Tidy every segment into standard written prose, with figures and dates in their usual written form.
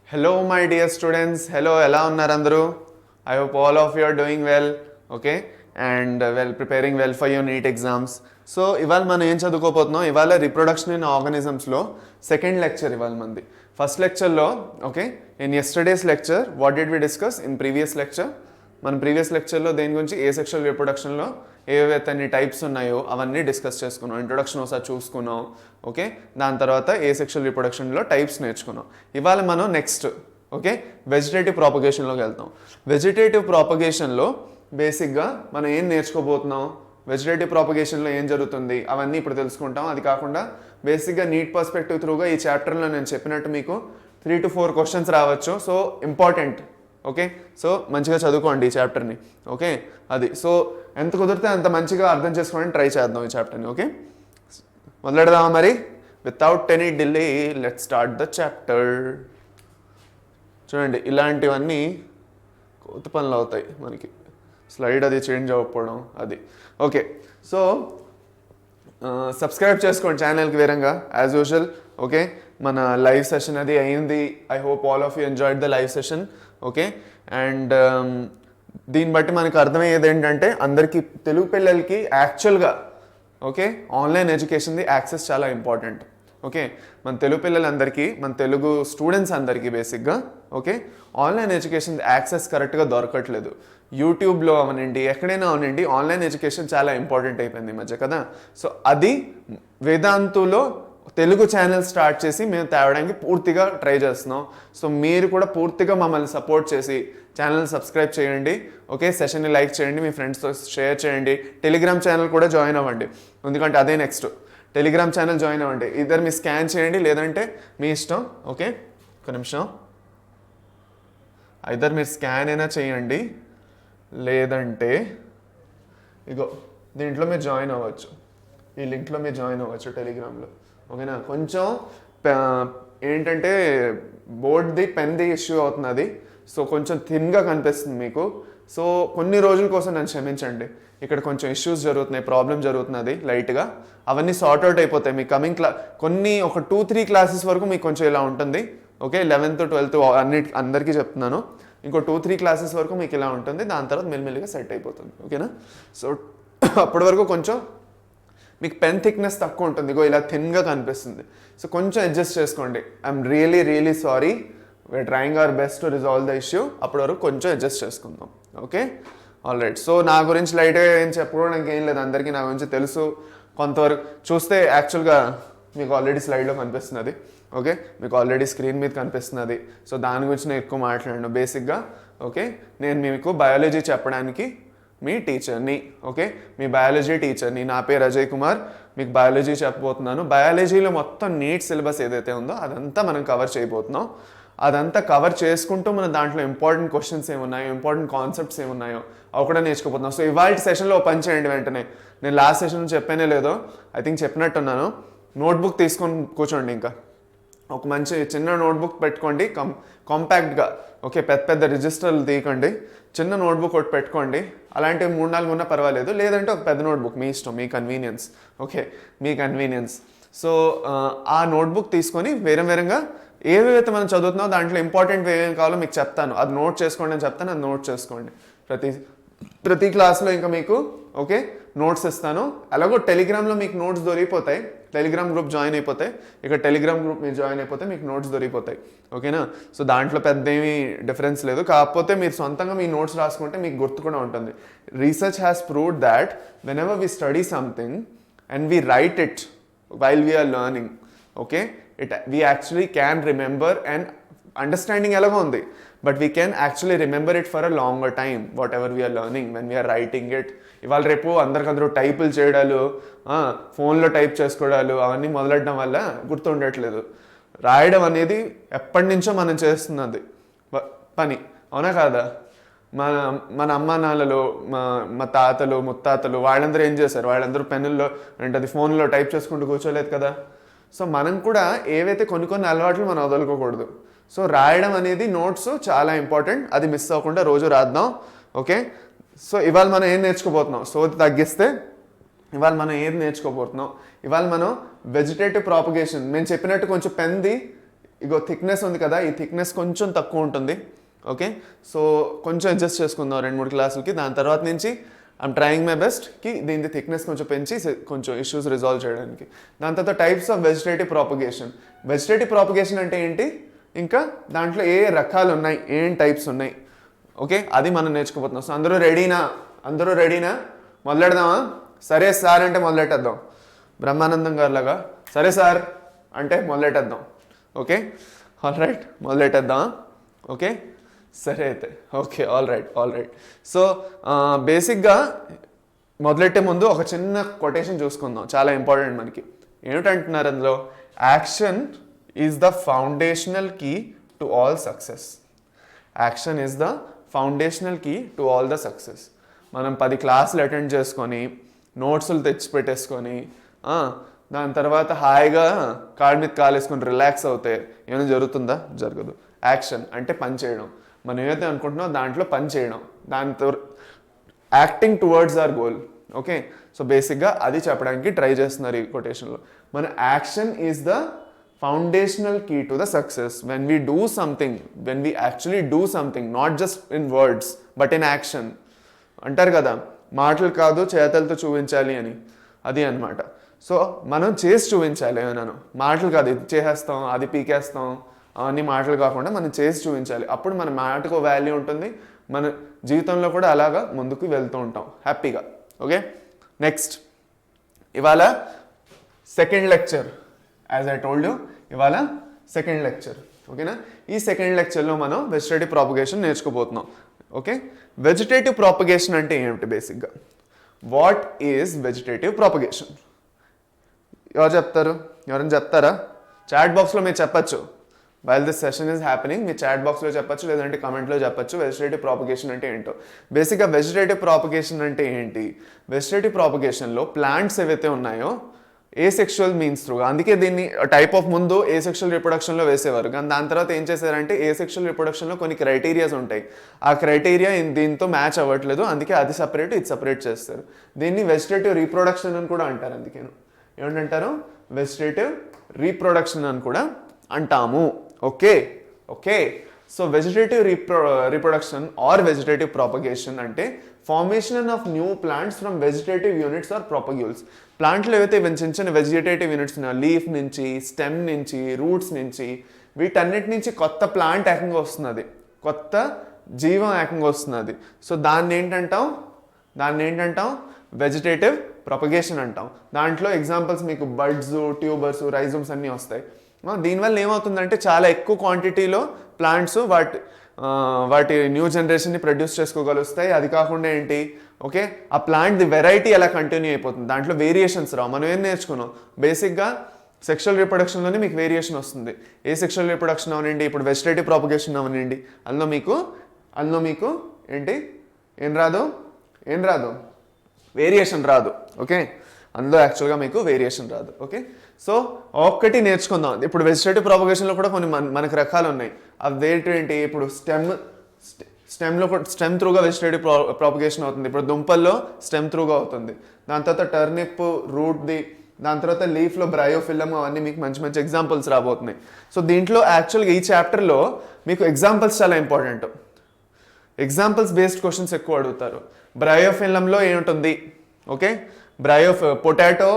Hello, my dear students. Hello, ఎలా ఉన్నారు అందరూ? I hope all of you are doing well, okay? And preparing well for your NEET exams. So ఇవాళ మనం ఏం చదువుకోపోతున్నాం, ఇవాళ రిప్రొడక్షన్ ఇన్ ఆర్గానిజమ్స్లో సెకండ్ లెక్చర్ ఇవాళ మంది. ఫస్ట్ లెక్చర్లో okay in yesterday's lecture what did we discuss in previous lecture. మనం ప్రీవియస్ లెక్చర్లో దేని గురించి ఏ సెక్షువల్ రిప్రొడక్షన్లో ఏవైతే అన్ని టైప్స్ ఉన్నాయో అవన్నీ డిస్కస్ చేసుకున్నాం. ఇంట్రొడక్షన్ ఒకసారి చూసుకున్నాం, ఓకే. దాని తర్వాత ఏ సెక్షువల్ రిప్రొడక్షన్లో టైప్స్ నేర్చుకున్నాం. ఇవాళ మనం నెక్స్ట్ ఓకే వెజిటేటివ్ ప్రాపగేషన్లోకి వెళ్తాం. వెజిటేటివ్ ప్రాపగేషన్లో బేసిక్గా మనం ఏం నేర్చుకోబోతున్నాం, వెజిటేటివ్ ప్రాపగేషన్లో ఏం జరుగుతుంది అవన్నీ ఇప్పుడు తెలుసుకుంటాం. అది కాకుండా బేసిక్గా నీట్ పర్స్పెక్టివ్ త్రూగా ఈ చాప్టర్లో నేను చెప్పినట్టు మీకు 3 to 4 క్వశ్చన్స్ రావచ్చు. So important, okay. సో మంచిగా చదువుకోండి ఈ చాప్టర్ని, ఓకే. అది సో ఎంత కుదిరితే అంత మంచిగా అర్థం చేసుకోవడానికి ట్రై చేద్దాం ఈ చాప్టర్ని, ఓకే. మొదలెడదామా మరి? Without any delay let start the chapter. చూడండి ఇలాంటివన్నీ కొత్త పనులు అవుతాయి మనకి, స్లైడ్ అది చేంజ్ అవ్వకపోవడం అది, ఓకే. సో సబ్స్క్రైబ్ చేసుకోండి ఛానల్కి వేరంగా యాజ్ యూజువల్, ఓకే. మన లైవ్ సెషన్ అది అయింది. I hope all of you enjoyed the live session, okay. And దీన్ని బట్టి మనకు అర్థమయ్యేది ఏంటంటే అందరికీ తెలుగు పిల్లలకి యాక్చువల్గా ఓకే ఆన్లైన్ ఎడ్యుకేషన్ది యాక్సెస్ చాలా ఇంపార్టెంట్, ఓకే. మన తెలుగు పిల్లలందరికీ, మన తెలుగు స్టూడెంట్స్ అందరికీ బేసిక్గా ఓకే ఆన్లైన్ ఎడ్యుకేషన్ యాక్సెస్ కరెక్ట్గా దొరకట్లేదు. యూట్యూబ్లో అవనండి ఎక్కడైనా అవనండి ఆన్లైన్ ఎడ్యుకేషన్ చాలా ఇంపార్టెంట్ అయిపోయింది ఈ మధ్య కదా. సో అది వేదాంతులో తెలుగు ఛానల్ స్టార్ట్ చేసి మేము తేవడానికి పూర్తిగా ట్రై చేస్తున్నాం. సో మీరు కూడా పూర్తిగా మమ్మల్ని సపోర్ట్ చేసి ఛానల్ సబ్స్క్రైబ్ చేయండి, ఓకే. సెషన్ని లైక్ చేయండి, మీ ఫ్రెండ్స్తో షేర్ చేయండి. టెలిగ్రామ్ ఛానల్ కూడా జాయిన్ అవ్వండి, ఎందుకంటే అదే నెక్స్ట్. టెలిగ్రామ్ ఛానల్ జాయిన్ అవ్వండి. ఇద్దరు మీ స్కాన్ చేయండి, లేదంటే మీ ఇష్టం, ఓకే. ఒక నిమిషం, ఇద్దరు మీరు స్కాన్ అయినా చేయండి, లేదంటే ఇగో దీంట్లో మీరు జాయిన్ అవ్వచ్చు, ఈ లింక్లో మీరు జాయిన్ అవ్వచ్చు టెలిగ్రామ్లో, ఓకేనా. కొంచెం ఏంటంటే బోర్డ్ది పెన్ది ఇష్యూ అవుతున్నది, సో కొంచెం థిన్గా కనిపిస్తుంది మీకు. సో కొన్ని రోజుల కోసం నన్ను క్షమించండి, ఇక్కడ కొంచెం ఇష్యూస్ జరుగుతున్నాయి, ప్రాబ్లం జరుగుతున్నది లైట్గా. అవన్నీ సార్ట్అవుట్ అయిపోతాయి మీ కమింగ్ ఒక 2-3 క్లాసెస్ వరకు మీకు కొంచెం ఇలా ఉంటుంది, ఓకే. 11th 12th అందరికీ చెప్తున్నాను. ఇంకో 2-3 క్లాసెస్ వరకు మీకు ఇలా ఉంటుంది, దాని తర్వాత మెల్లిమెల్లిగా సెట్ అయిపోతుంది, ఓకేనా. సో అప్పటి వరకు కొంచెం మీకు పెన్ థిక్నెస్ తక్కువ ఉంటుంది, ఇగో ఇలా థిన్గా కనిపిస్తుంది. సో కొంచెం అడ్జస్ట్ చేసుకోండి. I'm really sorry, we're trying our best to resolve the issue. అప్పటి వరకు కొంచెం అడ్జస్ట్ చేసుకుందాం, ఓకే. All right. సో నా గురించి లైట్గా ఏం చెప్పుకోవడానికి ఏం లేదు, అందరికీ నా గురించి తెలుసు. కొంతవరకు చూస్తే యాక్చువల్గా మీకు ఆల్రెడీ స్లైడ్లో కనిపిస్తున్నది, ఓకే. మీకు ఆల్రెడీ స్క్రీన్ మీద కనిపిస్తున్నది. సో దాని గురించి నేను ఎక్కువ మాట్లాడాను. బేసిక్గా ఓకే నేను మీకు బయాలజీ చెప్పడానికి మీ టీచర్ని, ఓకే. మీ బయాలజీ టీచర్ని. నా పేరు అజయ్ కుమార్, మీకు బయాలజీ చెప్పబోతున్నాను. బయాలజీలో మొత్తం నీట్ సిలబస్ ఏదైతే ఉందో అదంతా మనం కవర్ చేయబోతున్నాం. అదంతా కవర్ చేసుకుంటూ మన దాంట్లో ఇంపార్టెంట్ క్వశ్చన్స్ ఏమున్నాయో, ఇంపార్టెంట్ కాన్సెప్ట్స్ ఏమున్నాయో అవి కూడా నేర్చుకోబోతున్నాం. సో ఇవాళ సెషన్లో పని చేయండి వెంటనే. నేను లాస్ట్ సెషన్ చెప్పానే లేదో ఐ థింక్ చెప్పినట్టున్నాను. నోట్బుక్ తీసుకొని కూర్చోండి, ఇంకా ఒక మంచి చిన్న నోట్బుక్ పెట్టుకోండి, కాంపాక్ట్గా, ఓకే. పెద్ద రిజిస్టర్లు తీయకండి, చిన్న నోట్బుక్ ఒకటి పెట్టుకోండి. అలాంటివి 3-4 ఉన్నా పర్వాలేదు, లేదంటే ఒక పెద్ద నోట్బుక్ మీ ఇష్టం, మీ కన్వీనియన్స్, ఓకే. మీ కన్వీనియన్స్. సో ఆ నోట్బుక్ తీసుకొని వేరేగా ఏవైతే మనం చదువుతున్నామో దాంట్లో ఇంపార్టెంట్ ఏమేమి కావాలో మీకు చెప్తాను, అది నోట్ చేసుకోండి అని చెప్తాను, అది నోట్ చేసుకోండి. ప్రతి క్లాస్లో ఇంకా మీకు ఓకే నోట్స్ ఇస్తాను. అలాగో టెలిగ్రామ్లో మీకు నోట్స్ దొరికిపోతాయి, టెలిగ్రామ్ గ్రూప్ జాయిన్ అయిపోతాయి. ఇక టెలిగ్రామ్ గ్రూప్ మీరు జాయిన్ అయిపోతే మీకు నోట్స్ దొరికిపోతాయి, ఓకేనా. సో దాంట్లో పెద్ద ఏమీ డిఫరెన్స్ లేదు, కాకపోతే మీరు సొంతంగా మీ నోట్స్ రాసుకుంటే మీకు గుర్తు కూడా ఉంటుంది. Research has proved that whenever we study something and we write it while we're learning, okay, we actually can remember, and understanding ఎలాగో ఉంది, but we can actually remember it for a longer time whatever we are learning when we are writing it. ఇవాళ రేపు అందరికందరూ టైపులు చేయడాలు, ఫోన్లో type చేసుకోవడాలు అవన్నీ మొదలెట్టడం వల్ల గుర్తుండట్లేదు. రాయడం అనేది ఎప్పటి నుంచో మనం చేస్తున్నది పని, అవునా కాదా? మన అమ్మా నాన్నలు, మా తాతలు ముత్తాతలు వాళ్ళందరూ ఏం చేశారు? వాళ్ళందరూ పెన్నుల్లో అంటే ఫోన్లో టైప్ చేసుకుంటూ కూర్చోలేదు కదా. సో మనం కూడా ఏవైతే కొన్ని అలవాట్లు మనం వదులుకోకూడదు. సో రాయడం అనేది నోట్స్ చాలా ఇంపార్టెంట్, అది మిస్ అవ్వకుండా రోజు రాద్దాం, ఓకే. సో ఇవాళ మనం ఏం నేర్చుకోబోతున్నాం, సోది తగ్గిస్తే ఇవాళ మనం ఏది నేర్చుకోబోతున్నాం, ఇవాళ మనం వెజిటేటివ్ ప్రాపగేషన్. నేను చెప్పినట్టు కొంచెం పెన్ది ఇగో థిక్నెస్ ఉంది కదా, ఈ థిక్నెస్ కొంచెం తక్కువ ఉంటుంది. ఓకే, సో కొంచెం అడ్జస్ట్ చేసుకుందాం 2-3 క్లాసులకి. దాని తర్వాత నుంచి ఐఎమ్ ట్రయింగ్ మై బెస్ట్కి దీని థిక్నెస్ కొంచెం పెంచి కొంచెం ఇష్యూస్ రిజాల్వ్ చేయడానికి. దాని తర్వాత types of vegetative propagation. Vegetative propagation అంటే ఏంటి, ఇంకా దాంట్లో ఏ రకాలు ఉన్నాయి, ఏం టైప్స్ ఉన్నాయి, ఓకే, అది మనం నేర్చుకోబోతున్నాం. సో అందరూ రెడీనా? మొదలెడదామా? సరే సార్ అంటే మొదలెట్టేద్దాం. బ్రహ్మానందం గారు లాగా సరే సార్ అంటే మొదలెట్టేద్దాం. ఓకే, ఆల్ రైట్, మొదలెట్టేద్దామా? ఓకే, సరే అయితే ఓకే, ఆల్ రైట్. సో బేసిక్గా మొదలెట్టే ముందు ఒక చిన్న కొటేషన్ చూసుకుందాం, చాలా ఇంపార్టెంట్ మనకి. ఏమిటంటున్నారు అందులో, action is the foundational key to all success. Action is the foundational key to all the success. మనం 10 క్లాసులు అటెండ్ చేసుకొని నోట్స్లు తెచ్చి పెట్టేసుకొని దాని తర్వాత హాయిగా కాళ్ళ మీద కాలేసుకొని రిలాక్స్ అవుతే ఏమైనా జరుగుతుందా? జరగదు. యాక్షన్ అంటే పని చేయడం, మనం ఏదైతే అనుకుంటున్నామో దాంట్లో పని చేయడం, దాంతో acting towards our goal. Okay, so బేసిక్గా అది చెప్పడానికి ట్రై చేస్తున్నారు ఈ కొటేషన్లో. మన action is the foundational key to the success. When we do something, when we actually do something, not just in words but in action. అంటారు కదా, మాటలు కాదు చేతలతో చూపించాలి అని, అది అన్నమాట. సో మనం చేసి చూపించాలి. ఏమన్నాను, మాటలు కాదు, ఇది చేసేస్తాం అది పీకేస్తాం అవన్నీ మాటలు కాకుండా మనం చేసి చూపించాలి. అప్పుడు మన మాటకు వాల్యూ ఉంటుంది, మన జీవితంలో కూడా అలాగా ముందుకు వెళ్తూ ఉంటాం హ్యాపీగా. ఓకే, నెక్స్ట్ ఇవాళ second lecture. As I told you, ఇవాళ సెకండ్ లెక్చర్. ఓకేనా, ఈ సెకండ్ లెక్చర్లో మనం వెజిటేటివ్ ప్రాపగేషన్ నేర్చుకోబోతున్నాం. ఓకే, వెజిటేటివ్ ప్రాపగేషన్ అంటే ఏమిటి బేసిక్గా? What is vegetative propagation? ఎవరు చెప్తారు? ఎవరైనా చెప్తారా? చాట్ బాక్స్లో మీరు చెప్పచ్చు. While this session is happening మీ చాట్ బాక్స్లో చెప్పచ్చు, లేదంటే కమెంట్లో చెప్పచ్చు వెజిటేటివ్ ప్రాపగేషన్ అంటే ఏంటో. బేసిక్గా వెజిటేటివ్ ప్రాపగేషన్ అంటే ఏంటి? వెజిటేటివ్ ప్రాపగేషన్లో ప్లాంట్స్ ఏవైతే ఉన్నాయో ఏసెక్షువల్ మీన్స్ త్రూ, అందుకే దీన్ని టైప్ ఆఫ్ ముందు ఏసెక్షువల్ రిప్రొడక్షన్లో వేసేవారు. కానీ దాని తర్వాత ఏం చేశారంటే ఏసెక్షువల్ రిప్రొడక్షన్లో కొన్ని క్రైటీరియాస్ ఉంటాయి, ఆ క్రైటీరియా దీంతో మ్యాచ్ అవ్వట్లేదు, అందుకే అది సపరేట్ ఇది సపరేట్ చేస్తారు. దీన్ని వెజిటేటివ్ రీప్రొడక్షన్ అని కూడా అంటారు. అందుకే ఏమంటారు? వెజిటేటివ్ రీప్రొడక్షన్ అని కూడా అంటాము. Okay, so vegetative reproduction or vegetative propagation అంటే formation of new plants from vegetative units or propagules. ప్లాంట్లో ఏవైతే చిన్న చిన్న వెజిటేటివ్ యూనిట్స్ ఉన్నాయో, లీఫ్ నుంచి, స్టెమ్ నుంచి, రూట్స్ నుంచి, వీటన్నిటి నుంచి కొత్త ప్లాంట్ ఏకంగా వస్తున్నది, కొత్త జీవం ఏకంగా వస్తున్నది. సో దాన్ని ఏంటంటాం? వెజిటేటివ్ ప్రొపగేషన్ అంటాం. దాంట్లో ఎగ్జాంపుల్స్ మీకు బడ్స్, ట్యూబర్స్, రైజోమ్స్ అన్నీ వస్తాయి. దీనివల్ల ఏమవుతుందంటే చాలా ఎక్కువ క్వాంటిటీలో ప్లాంట్స్ వాటి న్యూ జనరేషన్ని ప్రొడ్యూస్ చేసుకోగలుస్తాయి. అది కాకుండా ఏంటి, ఓకే, ఆ ప్లాంట్ ది వెరైటీ ఎలా కంటిన్యూ అయిపోతుంది, దాంట్లో వేరియేషన్స్ రావు. మనం ఏం నేర్చుకున్నాం బేసిక్గా సెక్షువల్ రీప్రొడక్షన్లోనే మీకు వేరియేషన్ వస్తుంది. ఏ సెక్షువల్ రీప్రొడక్షన్ అవనండి, ఇప్పుడు వెజిటేటివ్ ప్రాపగేషన్ అవనండి, అందులో మీకు ఏంటి ఏం రాదు వేరియేషన్ రాదు. ఓకే, అందులో యాక్చువల్గా మీకు వేరియేషన్ రాదు. ఓకే, సో ఒక్కటి నేర్చుకుందాం. ఇప్పుడు వెజిటేటివ్ ప్రాపగేషన్లో కూడా కొన్ని మనకు రకాలు ఉన్నాయి. అవి ఏంటి, ఇప్పుడు స్టెమ్ త్రూగా వెజిటేటివ్ ప్రాపగేషన్ అవుతుంది. ఇప్పుడు దుంపల్లో స్టెమ్ త్రూగా అవుతుంది. దాని తర్వాత టర్నిప్ రూట్ది, దాని తర్వాత లీఫ్లో బ్రయోఫిల్లం, అవన్నీ మీకు మంచి మంచి ఎగ్జాంపుల్స్ రాబోతున్నాయి. సో దీంట్లో యాక్చువల్గా ఈ చాప్టర్లో మీకు ఎగ్జాంపుల్స్ చాలా ఇంపార్టెంట్. ఎగ్జాంపుల్స్ బేస్డ్ క్వశ్చన్స్ ఎక్కువ అడుగుతారు. బ్రయోఫిల్లంలో ఏముంటుంది? Okay, potato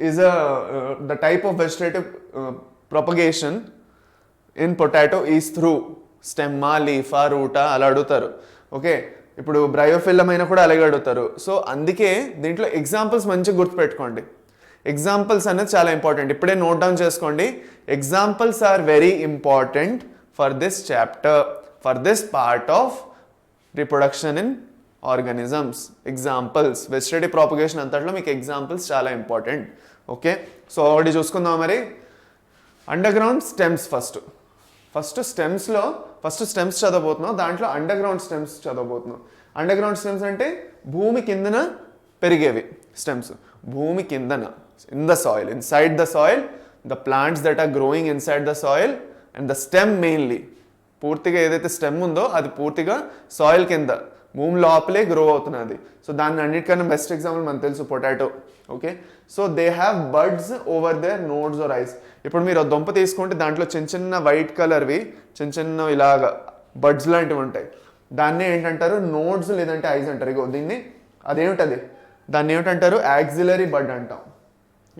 is the type of vegetative propagation in potato is through స్టెమ్మా, లీఫా, రూటా అలా అడుగుతారు. ఓకే, ఇప్పుడు బ్రయోఫిల్లం అయినా కూడా అలాగే అడుగుతారు. సో అందుకే దీంట్లో ఎగ్జాంపుల్స్ మంచిగా గుర్తుపెట్టుకోండి. ఎగ్జాంపుల్స్ అనేది చాలా ఇంపార్టెంట్, ఇప్పుడే నోట్ డౌన్ చేసుకోండి. Examples are very important for this chapter, for this part of reproduction in organisms. Examples vegetative propagation అంతట్లో మీకు ఎగ్జాంపుల్స్ చాలా ఇంపార్టెంట్. ఓకే, సో ఒకటి చూసుకుందాం మరి. Underground stems first stems చదవబోతున్నాం. దాంట్లో అండర్ గ్రౌండ్ స్టెమ్స్ చదవబోతున్నాం. అండర్ గ్రౌండ్ స్టెమ్స్ అంటే భూమి కిందన పెరిగేవి స్టెమ్స్. భూమి కిందన, in the soil, inside the soil, the plants that are growing inside the soil and the stem mainly. పూర్తిగా ఏదైతే స్టెమ్ ఉందో అది పూర్తిగా సాయిల్ కింద భూమి లోపలే గ్రో అవుతున్నది. సో దాన్ని అన్నిటికన్నా బెస్ట్ ఎగ్జాంపుల్ మనకు తెలుసు potato. Okay, so they have buds over their nodes or eyes. ఇప్పుడు మీరు దుంప తీసుకుంటే దాంట్లో చిన్న చిన్న వైట్ కలర్వి చిన్న చిన్న ఇలాగ బడ్స్ లాంటివి ఉంటాయి. దాన్ని ఏంటంటారు? నోడ్స్ లేదంటే ఐస్ అంటారు. ఇగో దీన్ని అదేమిటది దాన్ని ఏమిటంటారు? యాక్సిలరీ బడ్ అంటాం.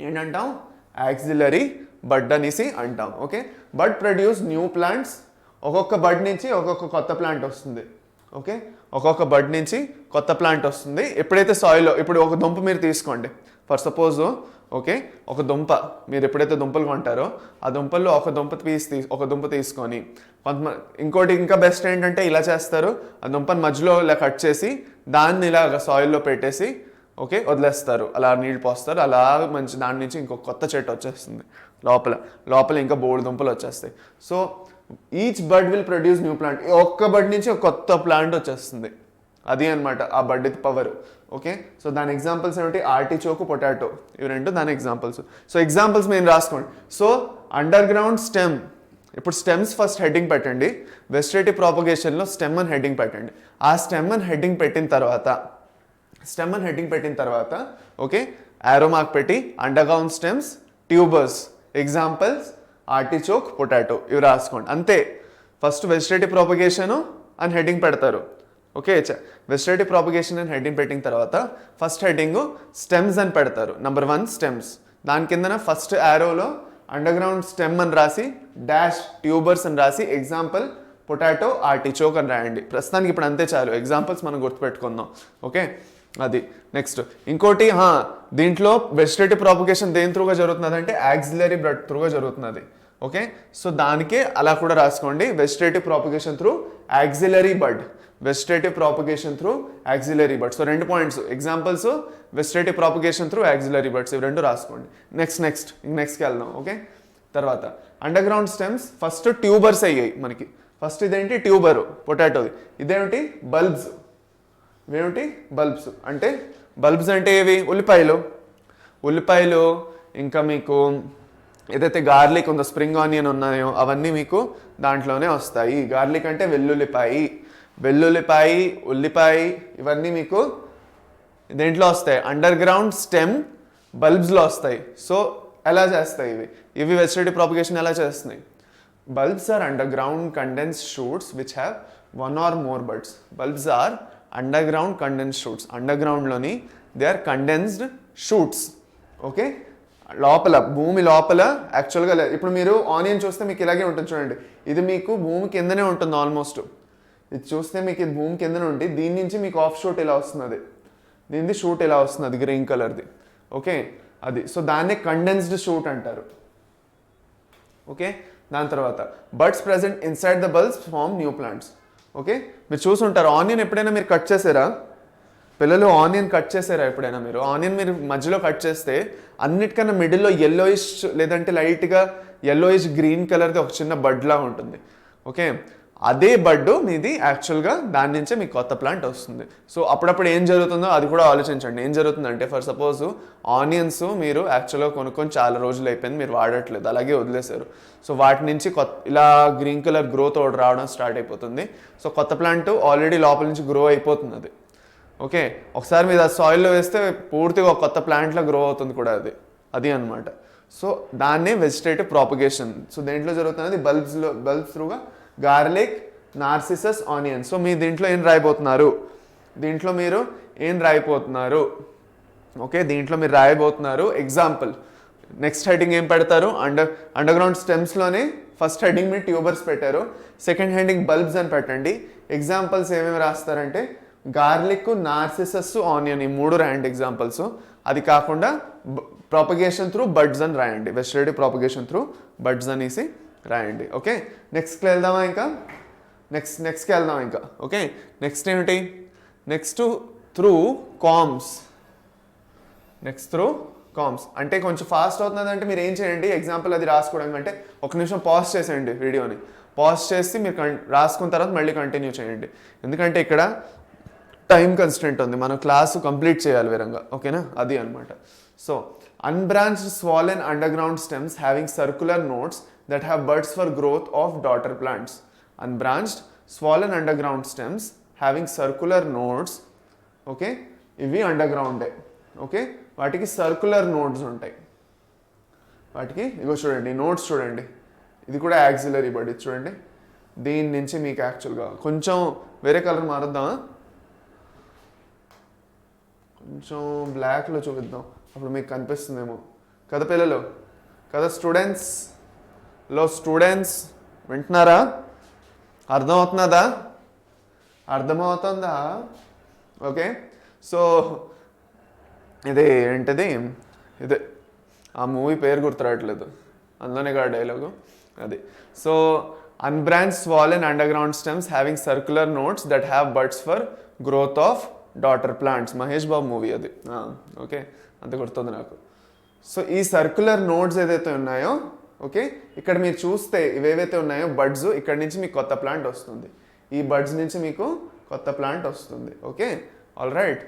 ఏంటంటాం? యాక్సిలరీ బడ్ అనేసి అంటాం. ఓకే, బడ్ ప్రొడ్యూస్ న్యూ ప్లాంట్స్. ఒక్కొక్క బడ్ నుంచి ఒక్కొక్క కొత్త ప్లాంట్ వస్తుంది. ఓకే, ఒక్కొక్క బడ్ నుంచి కొత్త ప్లాంట్ వస్తుంది ఎప్పుడైతే సాయిల్లో. ఇప్పుడు ఒక దుంప మీరు తీసుకోండి ఫర్ సపోజ్. ఓకే, ఒక దుంప మీరు ఎప్పుడైతే దుంపలు కొంటారో ఆ దుంపల్లో ఒక దుంప తీసుకొని కొంతమంది ఇంకోటి ఇంకా బెస్ట్ ఏంటంటే ఇలా చేస్తారు. ఆ దుంపని మధ్యలో ఇలా కట్ చేసి దాన్ని ఇలాగ సాయిల్లో పెట్టేసి ఓకే వదిలేస్తారు. అలా నీళ్ళు పోస్తారు. అలా మంచి దాని నుంచి ఇంకొక కొత్త చెట్టు వచ్చేస్తుంది. లోపల ఇంకా బోల్డ్ దుంపలు వచ్చేస్తాయి. So each bud will produce new plant. ఒక్క బడ్ నుంచి ఒక కొత్త ప్లాంట్ వచ్చేస్తుంది. అది అనమాట ఆ బడ్ పవర్. ఓకే, సో దాని ఎగ్జాంపుల్స్ ఏమిటి? ఆర్టిచోక్, పొటాటో, ఇవి రెండు దాని ఎగ్జాంపుల్స్. సో ఎగ్జాంపుల్స్ మేము రాసుకోండి. So under ground stem. ఇప్పుడు స్టెమ్స్ ఫస్ట్ హెడ్డింగ్ పెట్టండి. వెజిటేటివ్ ప్రాపగేషన్లో స్టెమ్ అని హెడ్డింగ్ పెట్టండి. ఆ స్టెమ్ అని హెడ్డింగ్ పెట్టిన తర్వాత ఓకే యారో మార్క్ పెట్టి under ground stems, tubers, examples artichoke, potato ఇవి రాసుకోండి. అంతే. ఫస్ట్ వెజిటేటివ్ ప్రాపగేషన్ అని హెడ్డింగ్ పెడతారు. ఓకే, వెజిటేటివ్ ప్రాపగేషన్ అని హెడ్డింగ్ పెట్టిన తర్వాత ఫస్ట్ హెడ్డింగ్ స్టెమ్స్ అని పెడతారు. Number 1 stems. దాని కిందన ఫస్ట్ యారోలో అండర్ గ్రౌండ్ స్టెమ్ అని రాసి డాష్ ట్యూబర్స్ అని రాసి ఎగ్జాంపుల్ పొటాటో, ఆర్టిచోక్ అని రాయండి. ప్రస్తుతానికి ఇప్పుడు అంతే చాలు. ఎగ్జాంపుల్స్ మనం గుర్తుపెట్టుకుందాం. ఓకే, అది నెక్స్ట్. ఇంకోటి దీంట్లో వెజిటేటివ్ ప్రాపగేషన్ దేని త్రూగా జరుగుతున్నది అంటే యాక్సిలరీ బడ్ త్రూగా జరుగుతున్నది. ఓకే, సో దానికే అలా కూడా రాసుకోండి. Vegetative propagation through axillary bud. Vegetative propagation through axillary bud. So 2 points examples, vegetative propagation through axillary buds, ఇవి 2 రాసుకోండి. నెక్స్ట్కి వెళ్దాం. ఓకే, తర్వాత underground stems first tubers అయ్యాయి మనకి. ఫస్ట్ ఇదేంటి? ట్యూబరు పొటాటోది. ఇదేమిటి? బల్బ్స్. ఇవేమిటి? బల్బ్స్. అంటే బల్బ్స్ అంటే ఏవి? ఉల్లిపాయలు ఇంకా మీకు ఏదైతే గార్లిక్ ఉందో, స్ప్రింగ్ ఆనియన్ ఉన్నాయో అవన్నీ మీకు దాంట్లోనే వస్తాయి. గార్లిక్ అంటే వెల్లుల్లిపాయ, ఉల్లిపాయ ఇవన్నీ మీకు దేంట్లో వస్తాయి? అండర్ గ్రౌండ్ స్టెమ్ బల్బ్స్లో వస్తాయి. సో ఎలా చేస్తాయి ఇవి వెజిటేటివ్ ప్రాపగేషన్ ఎలా చేస్తున్నాయి? Bulbs are underground condensed shoots which have 1 or more buds. Bulbs are underground condensed shoots. అండర్ గ్రౌండ్లోని they are condensed shoots. Okay, భూమి లోపల యాక్చువల్గా ఇప్పుడు మీరు ఆనియన్ చూస్తే మీకు ఇలాగే ఉంటుంది చూడండి. ఇది మీకు భూమి కిందనే ఉంటుంది ఆల్మోస్ట్. ఇది చూస్తే మీకు ఇది భూమి కిందనే ఉంటుంది. దీని నుంచి మీకు ఆఫ్ షూట్ ఇలా వస్తున్నది. దీనిది షూట్ ఇలా వస్తున్నది గ్రీన్ కలర్ది. ఓకే, అది. సో దాన్నే కండెన్స్డ్ షూట్ అంటారు. ఓకే, దాని తర్వాత buds present inside the bulbs form new plants. Okay, మీరు చూసుంటారు ఆనియన్ ఎప్పుడైనా మీరు కట్ చేసారా? పిల్లలు ఆనియన్ కట్ చేసారా ఎప్పుడైనా? మీరు ఆనియన్ మధ్యలో కట్ చేస్తే అన్నిటికన్నా మిడిల్లో ఎల్లోయిష్ లేదంటే లైట్గా ఎల్లోయిష్ గ్రీన్ కలర్ది ఒక చిన్న బడ్లా ఉంటుంది. ఓకే, అదే బడ్ మీది యాక్చువల్గా దాని నుంచే మీకు కొత్త ప్లాంట్ వస్తుంది. సో అప్పుడప్పుడు ఏం జరుగుతుందో అది కూడా ఆలోచించండి. ఏం జరుగుతుందంటే ఫర్ సపోజ్ ఆనియన్స్ మీరు యాక్చువల్గా కొనుక్కొని చాలా రోజులు అయిపోయింది, మీరు వాడట్లేదు, అలాగే వదిలేశారు. సో వాటి నుంచి ఇలా గ్రీన్ కలర్ గ్రోత్ రావడం స్టార్ట్ అయిపోతుంది. సో కొత్త ప్లాంట్ ఆల్రెడీ లోపల నుంచి గ్రో అయిపోతుంది అది. ఓకే, ఒకసారి మీరు ఆ సాయిల్లో వేస్తే పూర్తిగా ఒక కొత్త ప్లాంట్లో గ్రో అవుతుంది కూడా అది అనమాట. సో దాన్నే వెజిటేటివ్ ప్రాపగేషన్. సో దేంట్లో జరుగుతున్నది? బల్బ్స్ త్రూగా గార్లిక్, నార్సిసస్, ఆనియన్. సో మీ దీంట్లో ఏం రాయబోతున్నారు? ఓకే, దీంట్లో మీరు రాయబోతున్నారు ఎగ్జాంపుల్. నెక్స్ట్ హెడ్డింగ్ ఏం పెడతారు? అండర్ గ్రౌండ్ స్టెమ్స్లోనే ఫస్ట్ హెడ్డింగ్ మీరు ట్యూబర్స్ పెట్టారు. సెకండ్ హెడ్డింగ్ బల్బ్స్ అని పెట్టండి. ఎగ్జాంపుల్స్ ఏమేమి రాస్తారంటే గార్లిక్, నార్సిసస్, ఆనియన్, ఈ 3 రాయండి ఎగ్జాంపుల్స్. అది కాకుండా ప్రాపగేషన్ త్రూ బడ్స్ అని రాయండి. వెజిటేటివ్ ప్రాపగేషన్ త్రూ బడ్స్ అనేసి రాయండి. ఓకే, నెక్స్ట్కి వెళ్దామా? నెక్స్ట్కి వెళ్దాం ఇంకా. ఓకే, నెక్స్ట్ ఏమిటి? Next through comms. అంటే కొంచెం ఫాస్ట్ అవుతుంది అంటే మీరు ఏం చేయండి? ఎగ్జాంపుల్ అది రాసుకోవడం అంటే 1 నిమిషం పాజ్ చేసేయండి వీడియోని. పాజ్ చేసి మీరు రాసుకున్న తర్వాత మళ్ళీ కంటిన్యూ చేయండి. ఎందుకంటే ఇక్కడ టైం కన్స్టెంట్ ఉంది, మనం క్లాసు కంప్లీట్ చేయాలి విధంగా. ఓకేనా, అది అనమాట. So unbranched swollen under ground stems having circular notes that have buds for growth of daughter plants. Unbranched, swollen underground stems having circular nodes. Okay, ఇవి అండర్ గ్రౌండే. ఓకే, వాటికి circular nodes ఉంటాయి. వాటికి ఇగో చూడండి నోట్స్ చూడండి, ఇది కూడా యాక్సిలరీ బడ్, ఇది చూడండి. దీని నుంచి మీకు యాక్చువల్గా కొంచెం వేరే కలర్ మారుద్దామా, కొంచెం బ్లాక్లో చూపిద్దాం, అప్పుడు మీకు కనిపిస్తుందేమో కదా పిల్లలు, కదా స్టూడెంట్స్ వింటున్నారా, అర్థమవుతుందా, అర్థమవుతుందా? ఓకే, సో ఇది ఏంటిది, ఇదే ఆ మూవీ పేరు గుర్తురావట్లేదు, అందులోనే కదా డైలాగు అది. So unbranched swollen underground stems having circular nodes that have buds for growth of daughter plants. Mahesh Babu movie అది. ఓకే, అంత గుర్తుంది నాకు. సో ఈ సర్క్యులర్ నోడ్స్ ఏదైతే ఉన్నాయో, ఓకే, ఇక్కడ మీరు చూస్తే ఇవేవైతే ఉన్నాయో బడ్స్, ఇక్కడ నుంచి మీకు కొత్త ప్లాంట్ వస్తుంది, ఈ బడ్స్ నుంచి మీకు కొత్త ప్లాంట్ వస్తుంది. Okay, all right,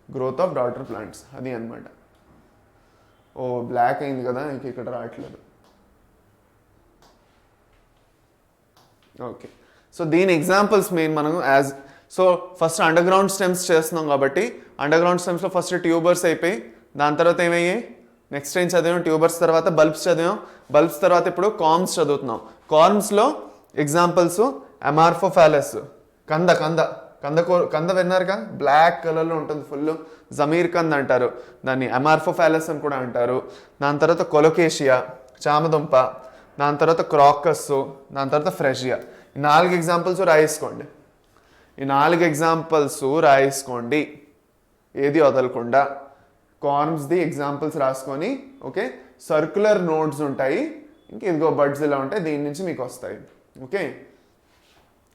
growth of daughter plants అది అనమాట. ఓ బ్లాక్ అయింది కదా, ఇంక ఇక్కడ రావట్లేదు. ఓకే, సో దీని ఎగ్జాంపుల్స్ మెయిన్ మనం so first under ground stems చేస్తున్నాం కాబట్టి అండర్ గ్రౌండ్ స్టెమ్స్లో ఫస్ట్ ట్యూబర్స్ అయిపోయి, దాని తర్వాత ఏమయ్యాయి, నెక్స్ట్ ఏం చదివాం, ట్యూబర్స్ తర్వాత బల్బ్స్ చదివాం, బల్బ్స్ తర్వాత ఇప్పుడు కామ్స్ చదువుతున్నాం. కామ్స్లో ఎగ్జాంపుల్స్ అమార్ఫోఫాలస్, కంద కంద కంద కంద విన్నారుగా, బ్లాక్ కలర్లో ఉంటుంది ఫుల్, జమీర్ కంద్ అంటారు దాన్ని, అమార్ఫోఫాలస్ అని కూడా అంటారు. దాని తర్వాత కొలోకేషియా చామదుంప, దాని తర్వాత క్రాకస్, దాని తర్వాత ఫ్రెషియా. ఈ 4 ఎగ్జాంపుల్స్ రాయేసుకోండి, ఈ 4 ఎగ్జాంపుల్స్ రాయేసుకోండి, ఏది వదలకుండా. కార్మ్స్ది ఎగ్జాంపుల్స్ రాసుకొని, ఓకే, సర్క్యులర్ నోడ్స్ ఉంటాయి, ఇంక ఇదిగో బడ్స్ ఇలా ఉంటాయి, దీని నుంచి మీకు వస్తాయి. ఓకే,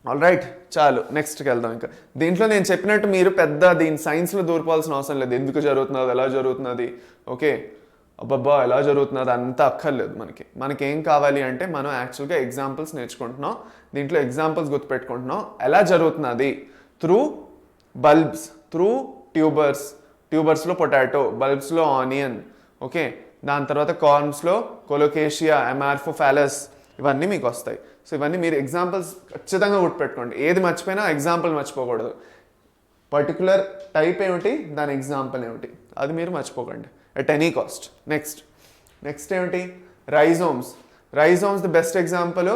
ఆల్ రైట్, చాలు నెక్స్ట్కి వెళ్దాం. ఇంకా దీంట్లో నేను చెప్పినట్టు మీరు పెద్ద దీని సైన్స్లో దూరిపోవాల్సిన అవసరం లేదు, ఎందుకు జరుగుతున్నది, ఎలా జరుగుతున్నది, ఓకే, అబ్బబ్బా ఎలా జరుగుతున్నది అంతా అక్కర్లేదు. మనకి ఏం కావాలి అంటే మనం యాక్చువల్గా ఎగ్జాంపుల్స్ నేర్చుకుంటున్నాం, దీంట్లో ఎగ్జాంపుల్స్ గుర్తుపెట్టుకుంటున్నాం, ఎలా జరుగుతున్నది త్రూ బల్బ్స్, త్రూ ట్యూబర్స్లో పొటాటో, బల్బ్స్లో ఆనియన్, ఓకే, దాని తర్వాత కార్మ్స్లో కొలోకేషియా, అమార్ఫోఫాలస్, ఇవన్నీ మీకు వస్తాయి. సో ఇవన్నీ మీరు ఎగ్జాంపుల్స్ ఖచ్చితంగా గుర్తుపెట్టుకోండి, ఏది మర్చిపోయినా ఎగ్జాంపుల్ మర్చిపోకూడదు, పర్టికులర్ టైప్ ఏమిటి, దాని ఎగ్జాంపుల్ ఏమిటి, అది మీరు మర్చిపోకండి at any cost. నెక్స్ట్ ఏమిటి, రైజోమ్స్ ది బెస్ట్ ఎగ్జాంపుల్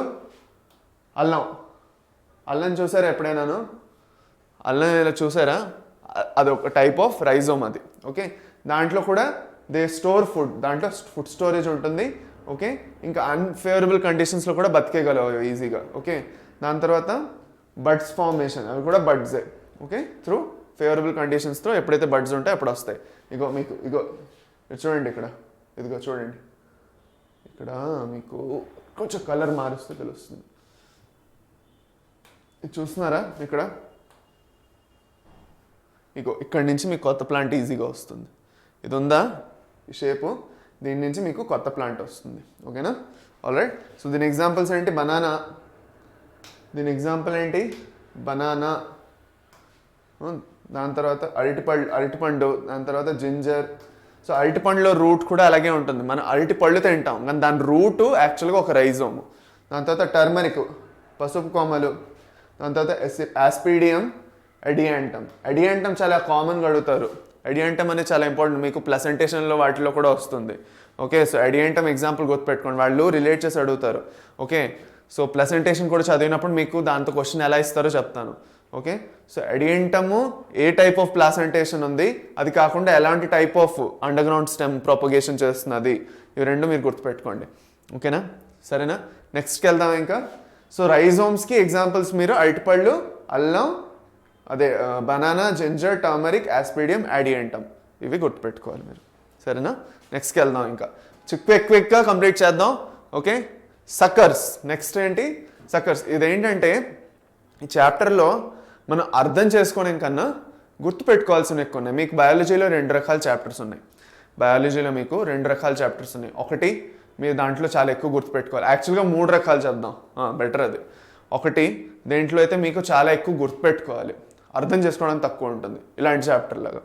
అల్లం చూసారా ఎప్పుడైనాను, అల్లం ఇలా చూసారా, అది ఒక టైప్ ఆఫ్ రైజోమ్ అది. ఓకే, దాంట్లో కూడా దే స్టోర్ ఫుడ్, దాంట్లో ఫుడ్ స్టోరేజ్ ఉంటుంది. ఓకే, ఇంకా అన్ఫేవరబుల్ కండిషన్స్లో కూడా బతికేయగలవు ఈజీగా. ఓకే, దాని తర్వాత బడ్స్ ఫార్మేషన్, అవి కూడా బడ్సే. ఓకే, త్రూ ఫేవరబుల్ కండిషన్స్తో ఎప్పుడైతే బడ్స్ ఉంటాయో అప్పుడు వస్తాయి. ఇగో చూడండి ఇక్కడ, ఇదిగో చూడండి ఇక్కడ, మీకు కొంచెం కలర్ మారుస్తూ తెలుస్తుంది, ఇది చూస్తున్నారా ఇక్కడ, ఇక్కడ నుంచి మీకు కొత్త ప్లాంట్ ఈజీగా వస్తుంది. ఇది ఉందా ఈ షేపు, దీని నుంచి మీకు కొత్త ప్లాంట్ వస్తుంది. ఓకేనా, ఆల్రైట్. సో దీని ఎగ్జాంపుల్స్ ఏంటి, బనానా, దీని ఎగ్జాంపుల్ ఏంటి బనానా, దాని తర్వాత అరటిపండు, దాని తర్వాత జింజర్. సో అరటిపండులో రూట్ కూడా అలాగే ఉంటుంది, మనం అరటిపళ్ళు తింటాం కానీ దాని రూటు యాక్చువల్గా ఒక రైజోము. దాని తర్వాత టర్మరిక్, పసుపు కొమ్మలు, దాని తర్వాత ఆస్పీడియం, ఎడియాంటమ్ చాలా కామన్గా అడుగుతారు. ఎడియాంటమ్ అనేది చాలా ఇంపార్టెంట్, మీకు ప్లసెంటేషన్లో వాటిలో కూడా వస్తుంది. ఓకే, సో ఎడియాంటమ్ ఎగ్జాంపుల్ గుర్తుపెట్టుకోండి, వాళ్ళు రిలేట్ చేసి అడుగుతారు. ఓకే, సో ప్లసెంటేషన్ కూడా చదివినప్పుడు మీకు దాంతో క్వశ్చన్ ఎలా ఇస్తారో చెప్తాను. ఓకే, సో ఎడియంటము ఏ టైప్ ఆఫ్ ప్లాసెంటేషన్ ఉంది, అది కాకుండా ఎలాంటి type of underground stem propagation చేస్తున్నది, ఇవి రెండు మీరు గుర్తుపెట్టుకోండి. ఓకేనా, సరేనా, నెక్స్ట్కి వెళ్దాం ఇంకా. సో రైజోమ్స్కి ఎగ్జాంపుల్స్ మీరు అరటిపళ్ళు, అల్లం, అదే బనానా, జింజర్, టర్మరిక్, ఆస్పీడియం, యాడియంటమ్, ఇవి గుర్తుపెట్టుకోవాలి మీరు. సరేనా, నెక్స్ట్కి వెళ్దాం ఇంకా, క్విక్గా కంప్లీట్ చేద్దాం. ఓకే, సక్కర్స్, నెక్స్ట్ ఏంటి సక్కర్స్. ఇదేంటంటే ఈ చాప్టర్లో మనం అర్థం చేసుకోవడం కన్నా గుర్తుపెట్టుకోవాల్సినవి ఎక్కువ ఉన్నాయి. మీకు బయాలజీలో 2 రకాల చాప్టర్స్ ఉన్నాయి. బయాలజీలో మీకు 2 రకాల చాప్టర్స్ ఉన్నాయి. ఒకటి మీరు దాంట్లో చాలా ఎక్కువ గుర్తుపెట్టుకోవాలి, యాక్చువల్గా 3 రకాలు చెప్దాం, బెటర్ అది. ఒకటి దేంట్లో అయితే మీకు చాలా ఎక్కువ గుర్తుపెట్టుకోవాలి, అర్థం చేసుకోవడం తక్కువ ఉంటుంది, ఇలాంటి చాప్టర్ లాగా.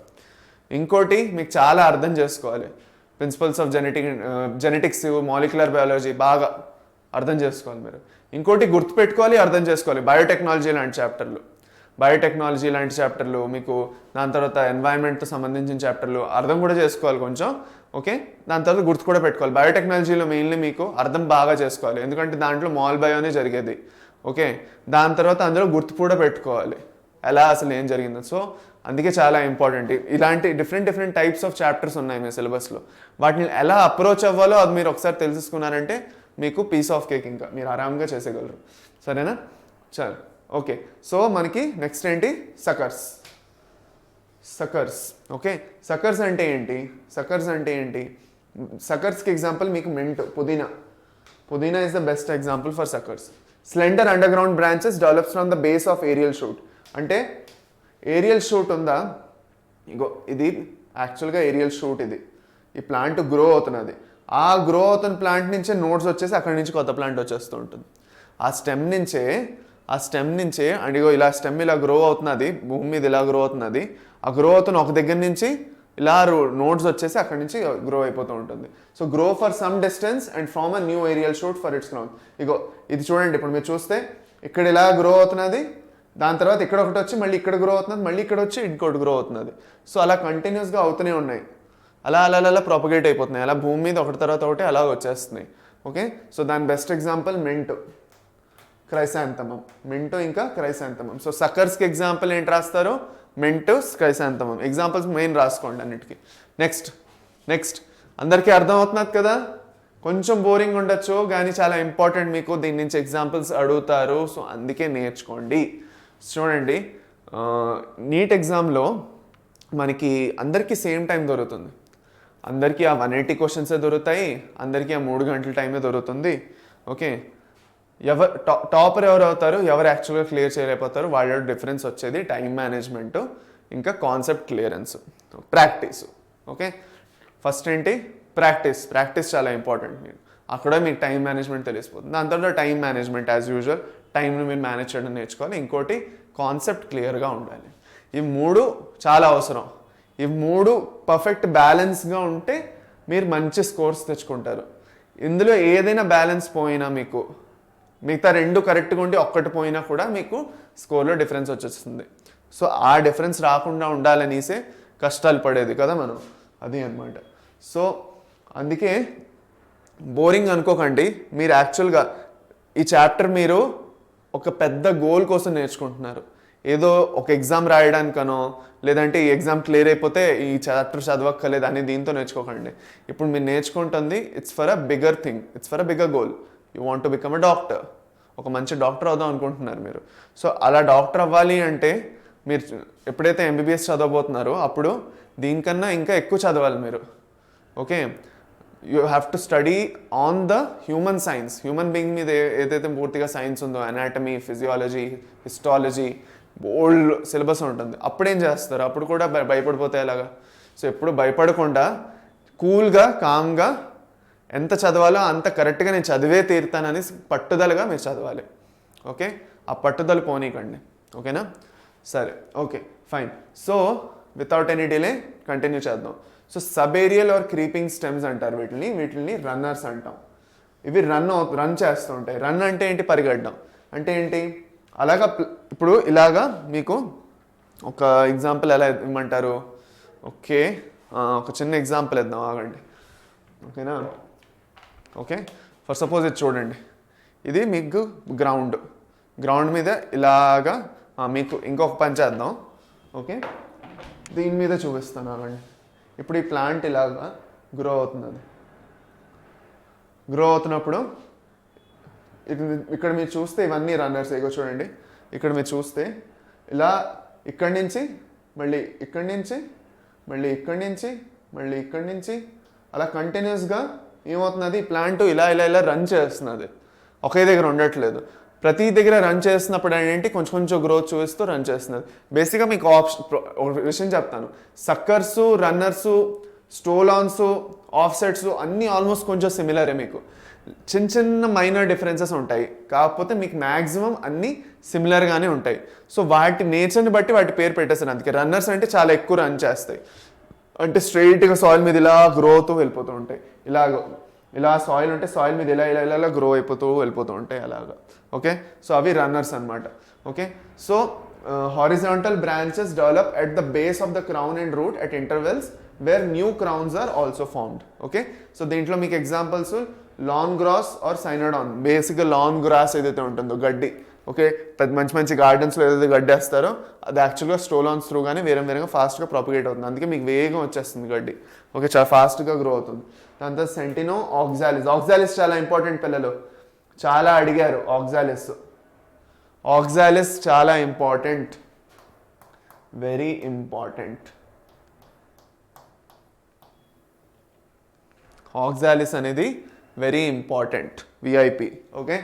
ఇంకోటి మీకు చాలా అర్థం చేసుకోవాలి, principles of genetics, molecular biology బాగా అర్థం చేసుకోవాలి మీరు. ఇంకోటి గుర్తుపెట్టుకోవాలి, అర్థం చేసుకోవాలి, బయోటెక్నాలజీ లాంటి చాప్టర్లు మీకు, దాని తర్వాత ఎన్వైరన్మెంట్తో సంబంధించిన చాప్టర్లు అర్థం కూడా చేసుకోవాలి కొంచెం, ఓకే, దాని తర్వాత గుర్తు కూడా పెట్టుకోవాలి. బయోటెక్నాలజీలో మెయిన్లీ మీకు అర్థం బాగా చేసుకోవాలి, ఎందుకంటే దాంట్లో మాల్ బయోనే జరిగేది. ఓకే, దాని తర్వాత అందులో గుర్తు కూడా పెట్టుకోవాలి ఎలా అసలు ఏం జరిగిందో. సో అందుకే చాలా ఇంపార్టెంట్. ఇలాంటి డిఫరెంట్ టైప్స్ ఆఫ్ చాప్టర్స్ ఉన్నాయి మీ సిలబస్లో. వాటిని ఎలా అప్రోచ్ అవ్వాలో అది మీరు ఒకసారి తెలుసుకున్నారంటే మీకు పీస్ ఆఫ్ కేక్, ఇంకా మీరు ఆరామ్గా చేసేయగలరు. సరేనా? చాలు. ఓకే, సో మనకి నెక్స్ట్ ఏంటి? సకర్స్. ఓకే, సకర్స్ అంటే ఏంటి? సకర్స్కి ఎగ్జాంపుల్ మీకు మింట్, పుదీనా is the best example for suckers. Slender underground branches develops from the base of aerial shoot. అంటే ఏరియల్ షూట్ ఉందా, ఇగో ఇది యాక్చువల్గా ఏరియల్ షూట్. ఇది ఈ ప్లాంట్ గ్రో అవుతున్నది. ఆ గ్రో అవుతున్న ప్లాంట్ నుంచే నోట్స్ వచ్చేసి అక్కడి నుంచి కొత్త ప్లాంట్ వచ్చేస్తూ ఉంటుంది. ఆ స్టెమ్ నుంచే అండ్ ఇగో ఇలా స్టెమ్ ఇలా గ్రో అవుతున్నది, భూమి మీద ఇలా గ్రో అవుతున్నది. ఆ గ్రో అవుతున్న ఒక దగ్గర నుంచి ఇలా నోట్స్ వచ్చేసి అక్కడి నుంచి గ్రో అయిపోతూ ఉంటుంది. So grow for some distance and from a new aerial shoot for its ground. ఇగో ఇది చూడండి, ఇప్పుడు మీరు చూస్తే ఇక్కడ ఇలా గ్రో అవుతున్నది, దాని తర్వాత ఇక్కడ ఒకటి వచ్చి మళ్ళీ ఇక్కడ గ్రో అవుతున్నది, మళ్ళీ ఇక్కడ వచ్చి ఇంకోటి గ్రో అవుతున్నది. సో అలా కంటిన్యూస్గా అవుతూనే ఉన్నాయి, అలా ప్రాపగేట్ అయిపోతున్నాయి, అలా భూమి మీద ఒకటి తర్వాత ఒకటి అలా వచ్చేస్తున్నాయి. ఓకే, సో దాని బెస్ట్ ఎగ్జాంపుల్ మింట్, మింటో ఇంకా క్రైసాంథమం. సో సక్కర్స్కి ఎగ్జాంపుల్ ఏంటి రాస్తారు? మింటో, క్రైసాంథమం. ఎగ్జాంపుల్స్ మెయిన్ రాసుకోండి అన్నిటికీ. నెక్స్ట్ అందరికీ అర్థమవుతున్నది కదా? కొంచెం బోరింగ్ ఉండొచ్చు కానీ చాలా ఇంపార్టెంట్, మీకు దీని నుంచి ఎగ్జాంపుల్స్ అడుగుతారు. సో అందుకే నేర్చుకోండి. చూడండి, నీట్ ఎగ్జామ్లో మనకి అందరికీ సేమ్ టైం దొరుకుతుంది. అందరికీ ఆ 180 క్వశ్చన్సే దొరుకుతాయి, అందరికీ ఆ 3 గంటల టైమే దొరుకుతుంది. ఓకే, టాపర్ ఎవరు అవుతారు, ఎవరు యాక్చువల్గా క్లియర్ చేయలేకపోతారు, వాళ్ళ డిఫరెన్స్ వచ్చేది టైం మేనేజ్మెంట్ ఇంకా concept clearance, practice. Okay, first ఏంటి? ప్రాక్టీస్ చాలా ఇంపార్టెంట్. మీరు అక్కడ మీకు టైం మేనేజ్మెంట్ తెలిసిపోతుంది. దాని తర్వాత టైం మేనేజ్మెంట్ యాజ్ యూజువల్ టైంని మీరు మేనేజ్ చేయడం నేర్చుకోవాలి. ఇంకోటి కాన్సెప్ట్ క్లియర్గా ఉండాలి. ఈ 3 చాలా అవసరం. ఈ 3 పర్ఫెక్ట్ బ్యాలెన్స్గా ఉంటే మీరు మంచి స్కోర్స్ తెచ్చుకుంటారు. ఇందులో ఏదైనా బ్యాలెన్స్ పోయినా మీకు మిగతా 2 కరెక్ట్గా ఉండి ఒక్కటి పోయినా కూడా మీకు స్కోర్లో డిఫరెన్స్ వచ్చేస్తుంది. సో ఆ డిఫరెన్స్ రాకుండా ఉండాలనేసే కష్టాలు పడేది కదా మనం, అది అన్నమాట. సో అందుకే బోరింగ్ అనుకోకండి. మీరు యాక్చువల్గా ఈ చాప్టర్ మీరు ఒక పెద్ద గోల్ కోసం నేర్చుకుంటున్నారు. ఏదో ఒక ఎగ్జామ్ రాయడానికనో లేదంటే ఈ ఎగ్జామ్ క్లియర్ అయిపోతే ఈ చాప్టర్ చదవక్కర్లేదు అని దీంతో నేర్చుకోకండి. ఇప్పుడు మీరు నేర్చుకుంటుంది it's for a bigger thing, it's for a bigger goal. You want to become a doctor. ఒక మంచి డాక్టర్ అవుదాం అనుకుంటున్నారు మీరు. సో అలా డాక్టర్ అవ్వాలి అంటే మీరు ఎప్పుడైతే ఎంబీబీఎస్ చదవబోతున్నారో అప్పుడు దీనికన్నా ఇంకా ఎక్కువ చదవాలి మీరు. Okay, you have to study on the human science. Human being మీద ఏదైతే పూర్తిగా సైన్స్ ఉందో, అనాటమీ, ఫిజియాలజీ, హిస్టాలజీ, బోల్డ్ సిలబస్ ఉంటుంది. అప్పుడేం చేస్తారు? అప్పుడు కూడా భయపడిపోతే ఎలాగా? సో ఎప్పుడు భయపడకుండా కూల్గా, కామ్గా ఎంత చదవాలో అంత కరెక్ట్గా నేను చదివే తీరుతానని పట్టుదలగా మీరు చదవాలి. ఓకే, ఆ పట్టుదల పోనీకండి. ఓకేనా? సరే, okay, fine. So without any delay continue చేద్దాం. So subaerial or creeping stems అంటారు వీటిని రన్నర్స్ అంటాం. ఇవి రన్ చేస్తూ ఉంటాయి. రన్ అంటే ఏంటి? పరిగెట్టడం అంటే ఏంటి? అలాగా ఇప్పుడు ఇలాగా మీకు ఒక ఎగ్జాంపుల్ ఎలా ఇవ్వమంటారు? ఓకే, ఒక చిన్న ఎగ్జాంపుల్ ఇద్దాం, ఆగండి. ఓకేనా? ఓకే, ఫర్ సపోజ్ ఇది చూడండి, ఇది మీకు గ్రౌండ్ మీద ఇలాగా మీకు ఇంకొక పని చేద్దాం. ఓకే, దీని మీద చూపిస్తాను, ఆగండి. ఇప్పుడు ఈ ప్లాంట్ ఇలాగా గ్రో అవుతున్నప్పుడు ఇక్కడ మీరు చూస్తే ఇవన్నీ రన్నర్స్. ఇగో చూడండి, ఇక్కడ మీరు చూస్తే ఇలా ఇక్కడి నుంచి మళ్ళీ ఇక్కడి నుంచి మళ్ళీ ఇక్కడి నుంచి మళ్ళీ ఇక్కడి నుంచి అలా కంటిన్యూస్గా ఏమవుతున్నది? ప్లాంట్ ఇలా రన్ చేస్తున్నది, ఒకే దగ్గర ఉండట్లేదు. ప్రతి దగ్గర రన్ చేస్తున్నప్పుడు ఏంటి? కొంచెం గ్రోత్ చూపిస్తూ రన్ చేస్తున్నది. బేసిక్గా మీకు ఒక విషయం చెప్తాను. సక్కర్సు, రన్నర్సు, స్టోలాన్స్, ఆఫ్సెట్స్ అన్నీ ఆల్మోస్ట్ కొంచెం సిమిలరే. మీకు చిన్న మైనర్ డిఫరెన్సెస్ ఉంటాయి, కాకపోతే మీకు మ్యాక్సిమం అన్నీ సిమిలర్గానే ఉంటాయి. సో వాటి నేచర్ని బట్టి వాటి పేరు పెట్టేస్తారు. అందుకే రన్నర్స్ అంటే చాలా ఎక్కువ రన్ చేస్తాయి, అంటే స్ట్రైట్గా సాయిల్ మీద ఇలా గ్రోత్ వెళ్ళిపోతూ ఉంటాయి. ఇలా సాయిల్ ఉంటే సాయిల్ మీద ఇలా గ్రో అయిపోతూ వెళ్ళిపోతూ ఉంటాయి అలాగా. ఓకే, సో అవి రన్నర్స్ అనమాట. Okay, so horizontal branches develop at the base of the crown and root at intervals where new crowns are also formed. Okay, so దీంట్లో మీకు examples lawn grass or cynodon. బేసిక్గా lawn gross ఏదైతే ఉంటుందో గడ్డి, okay, పెద్ద మంచి మంచి గార్డెన్స్లో ఏదైతే గడ్డి వేస్తారో అది యాక్చువల్గా స్టోలాన్స్ త్రూ కానీ వేరేగా ఫాస్ట్గా ప్రాపగేట్ అవుతుంది, అందుకే మీకు వేగం వచ్చేస్తుంది గడ్డి. ఓకే, చాలా ఫాస్ట్గా గ్రో అవుతుంది. దాని తర్వాత సెంటినో ఆక్సాలిస్. ఆక్సాలిస్ చాలా ఇంపార్టెంట్ పిల్లలు, చాలా అడిగారు. ఆక్సాలిస్ చాలా ఇంపార్టెంట్, వెరీ ఇంపార్టెంట్. ఆక్సాలిస్ అనేది వెరీ ఇంపార్టెంట్, విఐపి. ఓకే,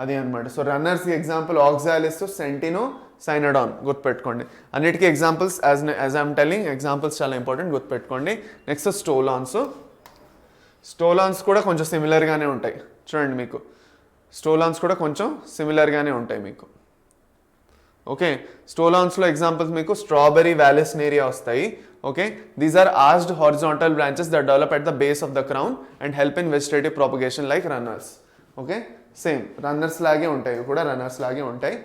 అది అనమాట. సో రన్నర్స్కి ఎగ్జాంపుల్ ఆక్సాలిస్, సెంటినో, సైనోడాన్ గుర్తుపెట్టుకోండి. అన్నిటికీ examples as I'm telling examples చాలా ఇంపార్టెంట్, గుర్తుపెట్టుకోండి. నెక్స్ట్ స్టోలాన్స్. స్టోలాన్స్ కూడా కొంచెం సిమిలర్గానే ఉంటాయి. చూడండి, మీకు స్టోలాన్స్ కూడా కొంచెం సిమిలర్గానే ఉంటాయి మీకు. ఓకే, స్టోలాన్స్లో ఎగ్జాంపుల్స్ మీకు స్ట్రాబెరీ వాలిస్నేరియా వస్తాయి. Okay, these are arched horizontal branches that develop at the base of the crown and help in vegetative propagation like runners. Okay, same runners లాగే ఉంటాయి కూడా, రన్నర్స్ లాగే ఉంటాయి.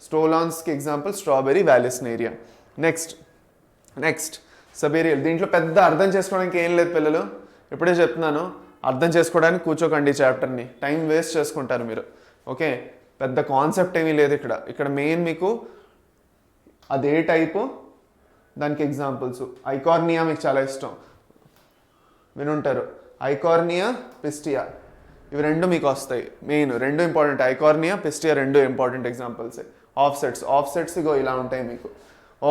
స్టోలాన్స్కి example strawberry Vallisneria. Next subaerial. దీంట్లో పెద్ద అర్థం చేసుకోవడానికి ఏం లేదు పిల్లలు, ఇప్పుడే చెప్తున్నాను, అర్థం చేసుకోవడానికి కూర్చోకండి ఈ చాప్టర్ని, టైం వేస్ట్ చేసుకుంటారు మీరు. ఓకే, పెద్ద కాన్సెప్ట్ ఏమీ లేదు ఇక్కడ మెయిన్ మీకు అదే టైపు, దానికి ఎగ్జాంపుల్స్. ఐకార్నియా మీకు చాలా ఇష్టం, వినుంటారు. ఐకార్నియా, పిస్టియా, ఇవి రెండు మీకు వస్తాయి. మెయిన్ రెండు ఇంపార్టెంట్, ఐకార్నియా, పిస్టియా రెండు ఇంపార్టెంట్ ఎగ్జాంపుల్స్. ఆఫ్సెట్స్ ఇగో ఇలా ఉంటాయి మీకు.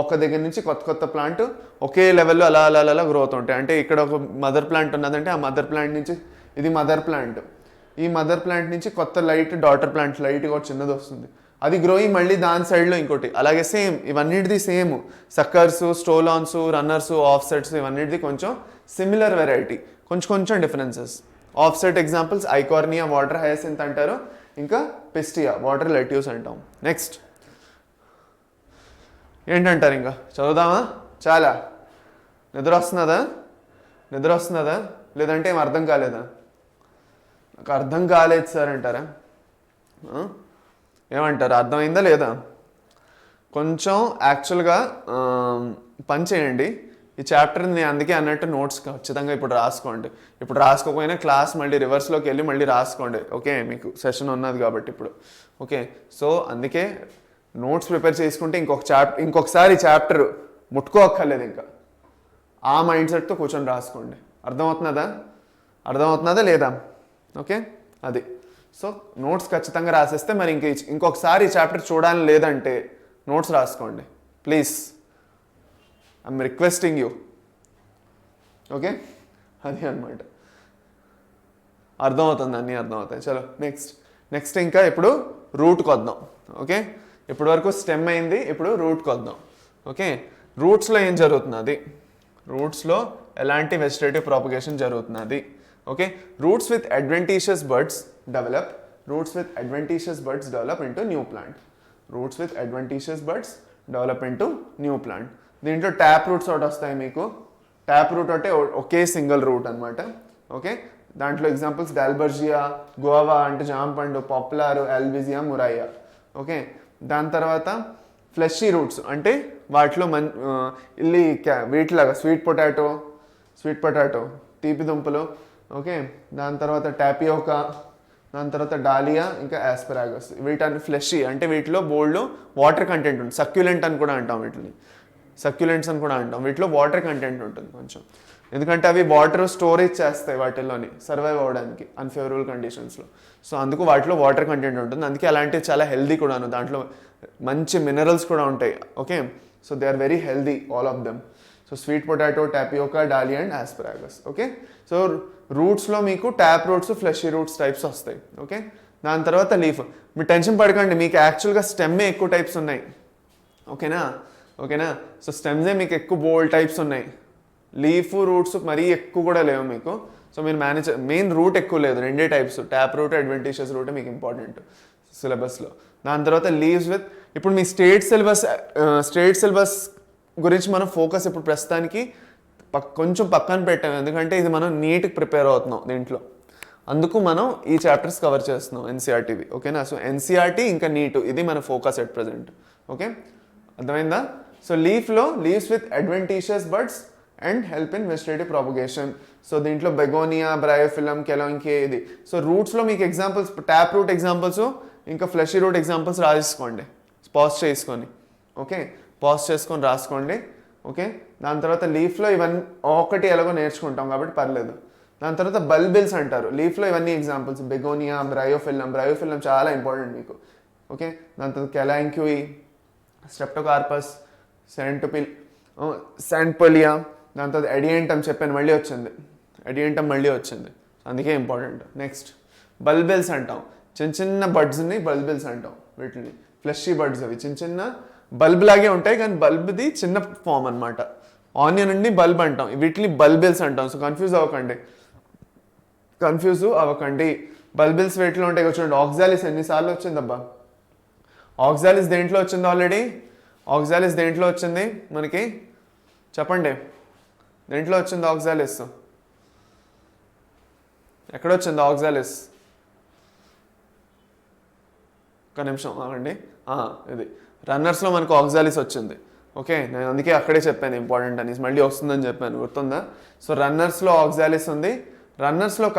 ఒక దగ్గర నుంచి కొత్త ప్లాంట్ ఒకే లెవెల్లో అలా గ్రోత్ ఉంటాయి. అంటే ఇక్కడ ఒక మదర్ ప్లాంట్ ఉన్నదంటే ఆ మదర్ ప్లాంట్ నుంచి, ఇది మదర్ ప్లాంట్, ఈ మదర్ ప్లాంట్ నుంచి కొత్త డాటర్ ప్లాంట్ లైట్గా చిన్నది వస్తుంది, అది గ్రోయింగ్ మళ్ళీ దాని సైడ్లో ఇంకోటి. అలాగే సేమ్ ఇవన్నిటిది same, suckers, stolons, runners, offsets ఇవన్నిటిది కొంచెం సిమిలర్ వెరైటీ, కొంచెం differences. Offset examples Eichhornia, water hyacinth అంటారు, ఇంకా పిస్టియా, వాటర్ లెట్యూస్ అంటాం. నెక్స్ట్ ఏంటంటారు, ఇంకా చదువుదామా? చాలా నిద్ర వస్తున్నదా లేదంటే ఏం అర్థం కాలేదా? నాకు అర్థం కాలేదు సార్ అంటారా? ఏమంటారు, అర్థమైందా లేదా? కొంచెం యాక్చువల్గా పని చేయండి, ఈ చాప్టర్ని నేను అందుకే అన్నట్టు నోట్స్ ఖచ్చితంగా ఇప్పుడు రాసుకోండి. ఇప్పుడు రాసుకోకపోయినా క్లాస్ మళ్ళీ రివర్స్లోకి వెళ్ళి మళ్ళీ రాసుకోండి. ఓకే, మీకు సెషన్ ఉన్నది కాబట్టి ఇప్పుడు. ఓకే, సో అందుకే నోట్స్ ప్రిపేర్ చేసుకుంటే ఇంకొకసారి చాప్టర్ ముట్టుకోక్కర్లేదు, ఇంకా ఆ మైండ్ సెట్తో కూర్చొని రాసుకోండి. అర్థమవుతున్నదా లేదా? ఓకే, అది. సో నోట్స్ ఖచ్చితంగా రాసేస్తే మరి ఇంకొకసారి చాప్టర్ చూడాలని లేదంటే నోట్స్ రాసుకోండి please, I'm requesting you. Okay, అది అనమాట. అర్థమవుతుంది, అన్నీ అర్థమవుతాయి. చలో నెక్స్ట్ ఇంకా ఇప్పుడు రూట్కి వద్దాం. ఓకే, ఇప్పటి వరకు స్టెమ్ అయింది, ఇప్పుడు రూట్కి వద్దాం. ఓకే, రూట్స్లో ఏం జరుగుతున్నది, రూట్స్లో ఎలాంటి వెజిటేటివ్ ప్రాపగేషన్ జరుగుతున్నది. Okay, roots with adventitious birds develop into new plant. దీంట్లో ట్యాప్ రూట్స్ ఒకటి వస్తాయి మీకు. ట్యాప్ రూట్ అంటే ఒకే సింగిల్ రూట్ అనమాట. ఓకే, దాంట్లో ఎగ్జాంపుల్స్ డాల్బర్జియా, గోవా అంటే జామ పండు, పాపులార్, ఆల్బిజియా, మురయ్యా. ఓకే, దాని తర్వాత ఫ్లెషీ రూట్స్ అంటే వాటిలో వీటిలాగా స్వీట్ పొటాటో, తీపి దుంపలు. ఓకే, దాని తర్వాత టాపియోకా, దాని తర్వాత డాలియా, ఇంకా ఆస్పరాగస్. వీటన్ని ఫ్లెషీ అంటే వీటిలో బోల్డ్ వాటర్ కంటెంట్ ఉంటుంది. సక్యులెంట్స్ అని కూడా అంటాం. వీటిలో వాటర్ కంటెంట్ ఉంటుంది కొంచెం, ఎందుకంటే అవి వాటర్ స్టోరేజ్ చేస్తాయి వాటిల్లోని సర్వైవ్ అవ్వడానికి అన్ఫేవరబుల్ కండిషన్స్లో. సో అందుకు వాటిలో వాటర్ కంటెంట్ ఉంటుంది, అందుకే అలాంటివి చాలా హెల్దీ కూడాను. దాంట్లో మంచి మినరల్స్ కూడా ఉంటాయి. Okay, so they are very healthy all of them. So sweet potato, tapioca, dahlia and asparagus. Okay, so రూట్స్లో మీకు tap roots, fleshy roots types వస్తాయి. ఓకే, దాని తర్వాత లీఫ్. మీరు టెన్షన్ పడకండి, మీకు యాక్చువల్గా స్టెమ్మే ఎక్కువ టైప్స్ ఉన్నాయి. ఓకేనా, సో స్టెమ్సే మీకు ఎక్కువ బోల్డ్ టైప్స్ ఉన్నాయి. లీఫ్, రూట్స్ మరీ ఎక్కువ కూడా లేవు మీకు. సో మీరు మెయిన్ రూట్ ఎక్కువ లేదు, రెండే types, tap route, adventitious route మీకు ఇంపార్టెంట్ సిలబస్లో. దాని తర్వాత లీవ్స్ విత్. ఇప్పుడు మీ స్టేట్ సిలబస్ గురించి మనం ఫోకస్ ఇప్పుడు ప్రస్తుతానికి కొంచెం పక్కన పెట్టాం, ఎందుకంటే ఇది మనం నీట్కి ప్రిపేర్ అవుతున్నాం దీంట్లో, అందుకు మనం ఈ చాప్టర్స్ కవర్ చేస్తున్నాం ఎన్సీఆర్టీవి. ఓకేనా, సో ఎన్సీఆర్టీ ఇంకా నీట్, ఇది మన ఫోకస్ ఎట్ ప్రజెంట్. ఓకే, అర్థమైందా? So leaves with adventitious birds and help in vegetative propagation. So దీంట్లో బెగోనియా, బ్రయోఫిలం, కెలోంకే ఇది. సో రూట్స్లో మీకు ఎగ్జాంపుల్స్, ట్యాప్ రూట్ ఎగ్జాంపుల్స్ ఇంకా ఫ్లెషీ రూట్ ఎగ్జాంపుల్స్ రాసుకోండి, పాజ్ చేసుకొని. ఓకే, పాజ్ చేసుకొని రాసుకోండి. ఓకే, దాని తర్వాత లీఫ్లో ఇవన్నీ ఒకటి ఎలాగో నేర్చుకుంటాం కాబట్టి పర్లేదు. దాని తర్వాత బల్బిల్స్ అంటారు. లీఫ్లో ఇవన్నీ ఎగ్జాంపుల్స్, బెగోనియా, బ్రయోఫిలం చాలా ఇంపార్టెంట్ మీకు. ఓకే, దాని తర్వాత కెలాంక్యూయి, స్ట్రెప్టోకార్పస్, శాండ్పోలియా, దాని తర్వాత ఎడియంటమ్ చెప్పాను మళ్ళీ వచ్చింది, అందుకే ఇంపార్టెంట్. నెక్స్ట్ బల్బిల్స్ అంటాం, చిన్న చిన్న బడ్స్ని బల్బిల్స్ అంటాం. వీటిని ఫ్లెషీ బడ్స్, అవి చిన్న చిన్న బల్బ్ లాగే ఉంటాయి కానీ బల్బ్ది చిన్న ఫామ్ అనమాట. ఆనియన్ నుండి బల్బ్ అంటాం, వీటిని బల్బిల్స్ అంటాం. సో కన్ఫ్యూజ్ అవ్వకండి. బల్బిల్స్ వీటిలో ఉంటాయి. చూడండి, ఆక్సాలిస్ ఎన్నిసార్లు వచ్చిందబ్బా? ఆక్సాలిస్ దేంట్లో వచ్చింది ఆల్రెడీ? ఆక్సాలిస్ దేంట్లో వచ్చింది మనకి చెప్పండి? దేంట్లో వచ్చింది ఆక్సాలిస్? ఎక్కడొచ్చింది ఆక్సాలిస్? ఒక నిమిషం ఆగండి. ఇది రన్నర్స్లో మనకు ఆక్సాలిస్ వచ్చింది. ఓకే, నేను అందుకే అక్కడే చెప్పాను ఇంపార్టెంట్ అనేసి, మళ్ళీ వస్తుందని చెప్పాను, గుర్తుందా? సో రన్నర్స్లో ఆక్సాలిస్ ఉంది. రన్నర్స్లో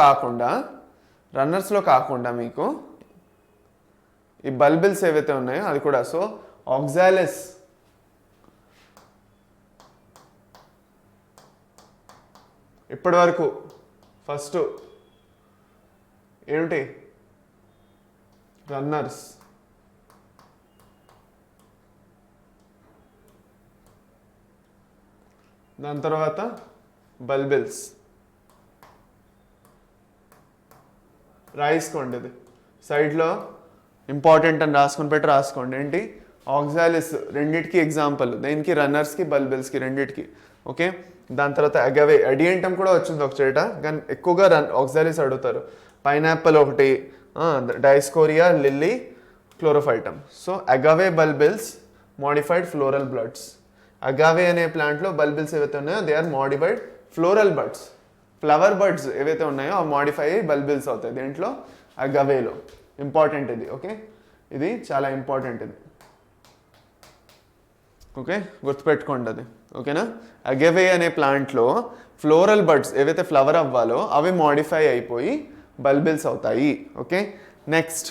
కాకుండా మీకు ఈ బల్బిల్స్ ఏవైతే ఉన్నాయో అది కూడా. సో ఆక్సాలిస్ ఇప్పటి వరకు ఫస్ట్ ఏమిటి? రన్నర్స్, దాని తర్వాత బల్బిల్స్. రాసుకోండి, ఇది సైడ్లో ఇంపార్టెంట్ అని రాసుకోండి. ఏంటి? ఆక్సాలిస్ రెండిటికి ఎగ్జాంపుల్, దేనికి? రన్నర్స్కి, బల్బిల్స్కి రెండిటికి. ఓకే, దాని తర్వాత అగవే, ఎడియంటమ్ కూడా వచ్చింది ఒక చేట, కానీ ఎక్కువగా ఆక్సాలిస్ అడుగుతారు. పైనాపిల్ ఒకటి, Dioscorea, lily, Chlorophytum. So Agave bulbils, modified floral buds. Agave అనే ప్లాంట్లో బల్బిల్స్ ఏవైతే ఉన్నాయో they are modified floral buds. Flower buds ఏవైతే ఉన్నాయో ఆ మోడిఫై అయ్యి బల్బిల్స్ అవుతాయి దేంట్లో? అగావేలో. ఇంపార్టెంట్ ఇది. ఓకే, ఇది చాలా ఇంపార్టెంట్ ఇది. ఓకే, గుర్తుపెట్టుకోండి అది. ఓకేనా? అగవే అనే ప్లాంట్లో ఫ్లోరల్ బడ్స్ ఏవైతే ఫ్లవర్ అవ్వాలో అవి మోడిఫై అయిపోయి బల్బిల్స్ అవుతాయి. ఓకే, నెక్స్ట్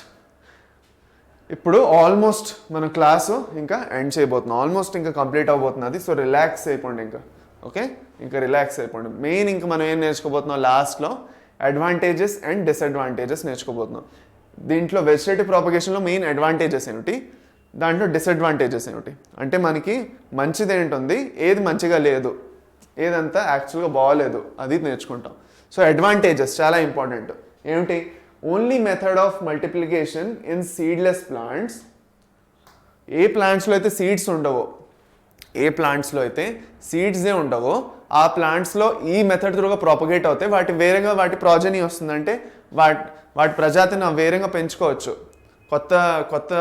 ఇప్పుడు ఆల్మోస్ట్ మన క్లాసు ఇంకా ఎండ్ చేయబోతున్నాం, ఆల్మోస్ట్ ఇంకా కంప్లీట్ అవబోతున్నది. సో రిలాక్స్ అయిపోండి ఇంకా. ఓకే, ఇంకా రిలాక్స్ అయిపోండి. మెయిన్ ఇంకా మనం ఏం నేర్చుకోబోతున్నాం లాస్ట్లో? అడ్వాంటేజెస్ అండ్ డిసడ్వాంటేజెస్ నేర్చుకోబోతున్నాం. దీంట్లో వెజిటేటివ్ ప్రాపగేషన్లో మెయిన్ అడ్వాంటేజెస్ ఏమిటి, దాంట్లో డిసడ్వాంటేజెస్ ఏమిటి, అంటే మనకి మంచిది ఏంటుంది, ఏది మంచిగా లేదు, ఏదంతా యాక్చువల్గా బాగోలేదు, అది నేర్చుకుంటాం. సో అడ్వాంటేజెస్ చాలా ఇంపార్టెంట్. ఏమిటి? Only method of multiplication in seedless plants. ఏ ప్లాంట్స్లో అయితే సీడ్స్ ఉండవో ఆ ప్లాంట్స్లో ఈ మెథడ్ త్రూగా ప్రాపగేట్ అవుతాయి. వాటి ప్రాజెనీ వస్తుందంటే వాటి ప్రజాతిని వేరేగా పెంచుకోవచ్చు. కొత్త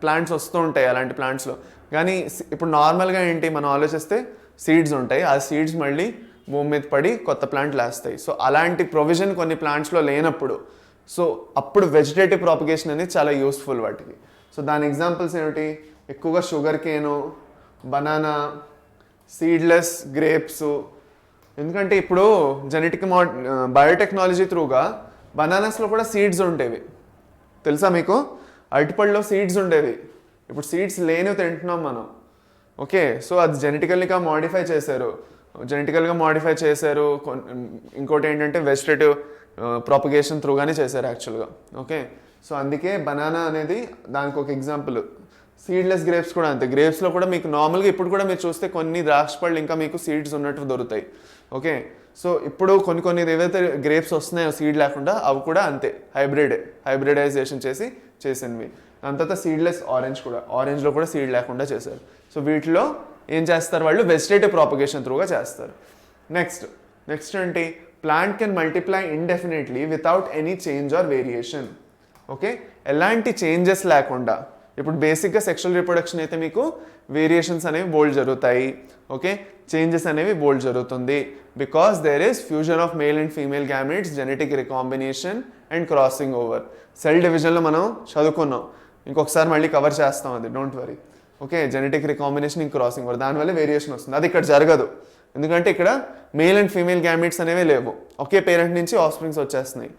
ప్లాంట్స్ వస్తూ ఉంటాయి అలాంటి ప్లాంట్స్లో. కానీ ఇప్పుడు నార్మల్గా ఏంటి మనం ఆలోచిస్తే సీడ్స్ ఉంటాయి, ఆ సీడ్స్ మళ్ళీ భూమి మీద పడి కొత్త ప్లాంట్లు వేస్తాయి. సో అలాంటి ప్రొవిజన్ కొన్ని ప్లాంట్స్లో లేనప్పుడు సో అప్పుడు వెజిటేటివ్ ప్రాపగేషన్ అనేది చాలా యూస్ఫుల్ వాటికి. సో దాని ఎగ్జాంపుల్స్ ఏమిటి? ఎక్కువగా షుగర్ కేను, బనానా, సీడ్లెస్ గ్రేప్స్. ఎందుకంటే ఇప్పుడు బయోటెక్నాలజీ త్రూగా బనానాస్లో కూడా సీడ్స్ ఉండేవి, తెలుసా మీకు? అరటిపళ్ళలో సీడ్స్ ఉండేవి, ఇప్పుడు సీడ్స్ లేనివి తింటున్నాం మనం. ఓకే, సో అది జెనెటికల్గా మాడిఫై చేశారు. ఇంకోటి ఏంటంటే వెజిటేటివ్ ప్రాపగేషన్ త్రూగానే చేశారు యాక్చువల్గా. ఓకే, సో అందుకే బనానా అనేది దానికి ఒక ఎగ్జాంపుల్. సీడ్లెస్ గ్రేప్స్ కూడా అంతే. గ్రేప్స్లో కూడా మీకు నార్మల్గా ఇప్పుడు కూడా మీరు చూస్తే కొన్ని ద్రాక్ష పళ్ళు ఇంకా మీకు సీడ్స్ ఉన్నట్టు దొరుకుతాయి. ఓకే, సో ఇప్పుడు కొన్ని ఏవైతే గ్రేప్స్ వస్తున్నాయో సీడ్ లేకుండా అవి కూడా అంతే, హైబ్రిడైజేషన్ చేసినవి. దాని తర్వాత సీడ్లెస్ ఆరెంజ్లో కూడా సీడ్ లేకుండా చేశారు. సో వీటిలో ఏం చేస్తారు వాళ్ళు? వెజిటేటివ్ ప్రాపగేషన్ త్రూగా చేస్తారు. నెక్స్ట్ ఏంటి? Plant can multiply indefinitely without any change or variation. Okay, ఎలాంటి చేంజెస్ లేకుండా. ఇప్పుడు బేసిక్గా సెక్షువల్ రిప్రొడక్షన్ అయితే మీకు వేరియేషన్స్ అనేవి బోల్డ్ జరుగుతాయి. ఓకే, చేంజెస్ అనేవి బోల్డ్ జరుగుతుంది because there is fusion of male and female gametes, genetic recombination and crossing over. Cell డివిజన్లో మనం చదువుకున్నాం, ఇంకొకసారి మళ్ళీ కవర్ చేస్తాం అది, don't worry. Okay, genetic recombination ఇంక క్రాసింగ్ ఓవర్, దానివల్ల వేరియేషన్ వస్తుంది. అది ఇక్కడ జరగదు. ఎందుకంటే ఇక్కడ మేల్ అండ్ ఫీమేల్ గ్యామిట్స్ అనేవి లేవు, ఒకే పేరెంట్ నుంచి ఆఫ్స్ప్రింగ్స్ వచ్చేస్తున్నాయి.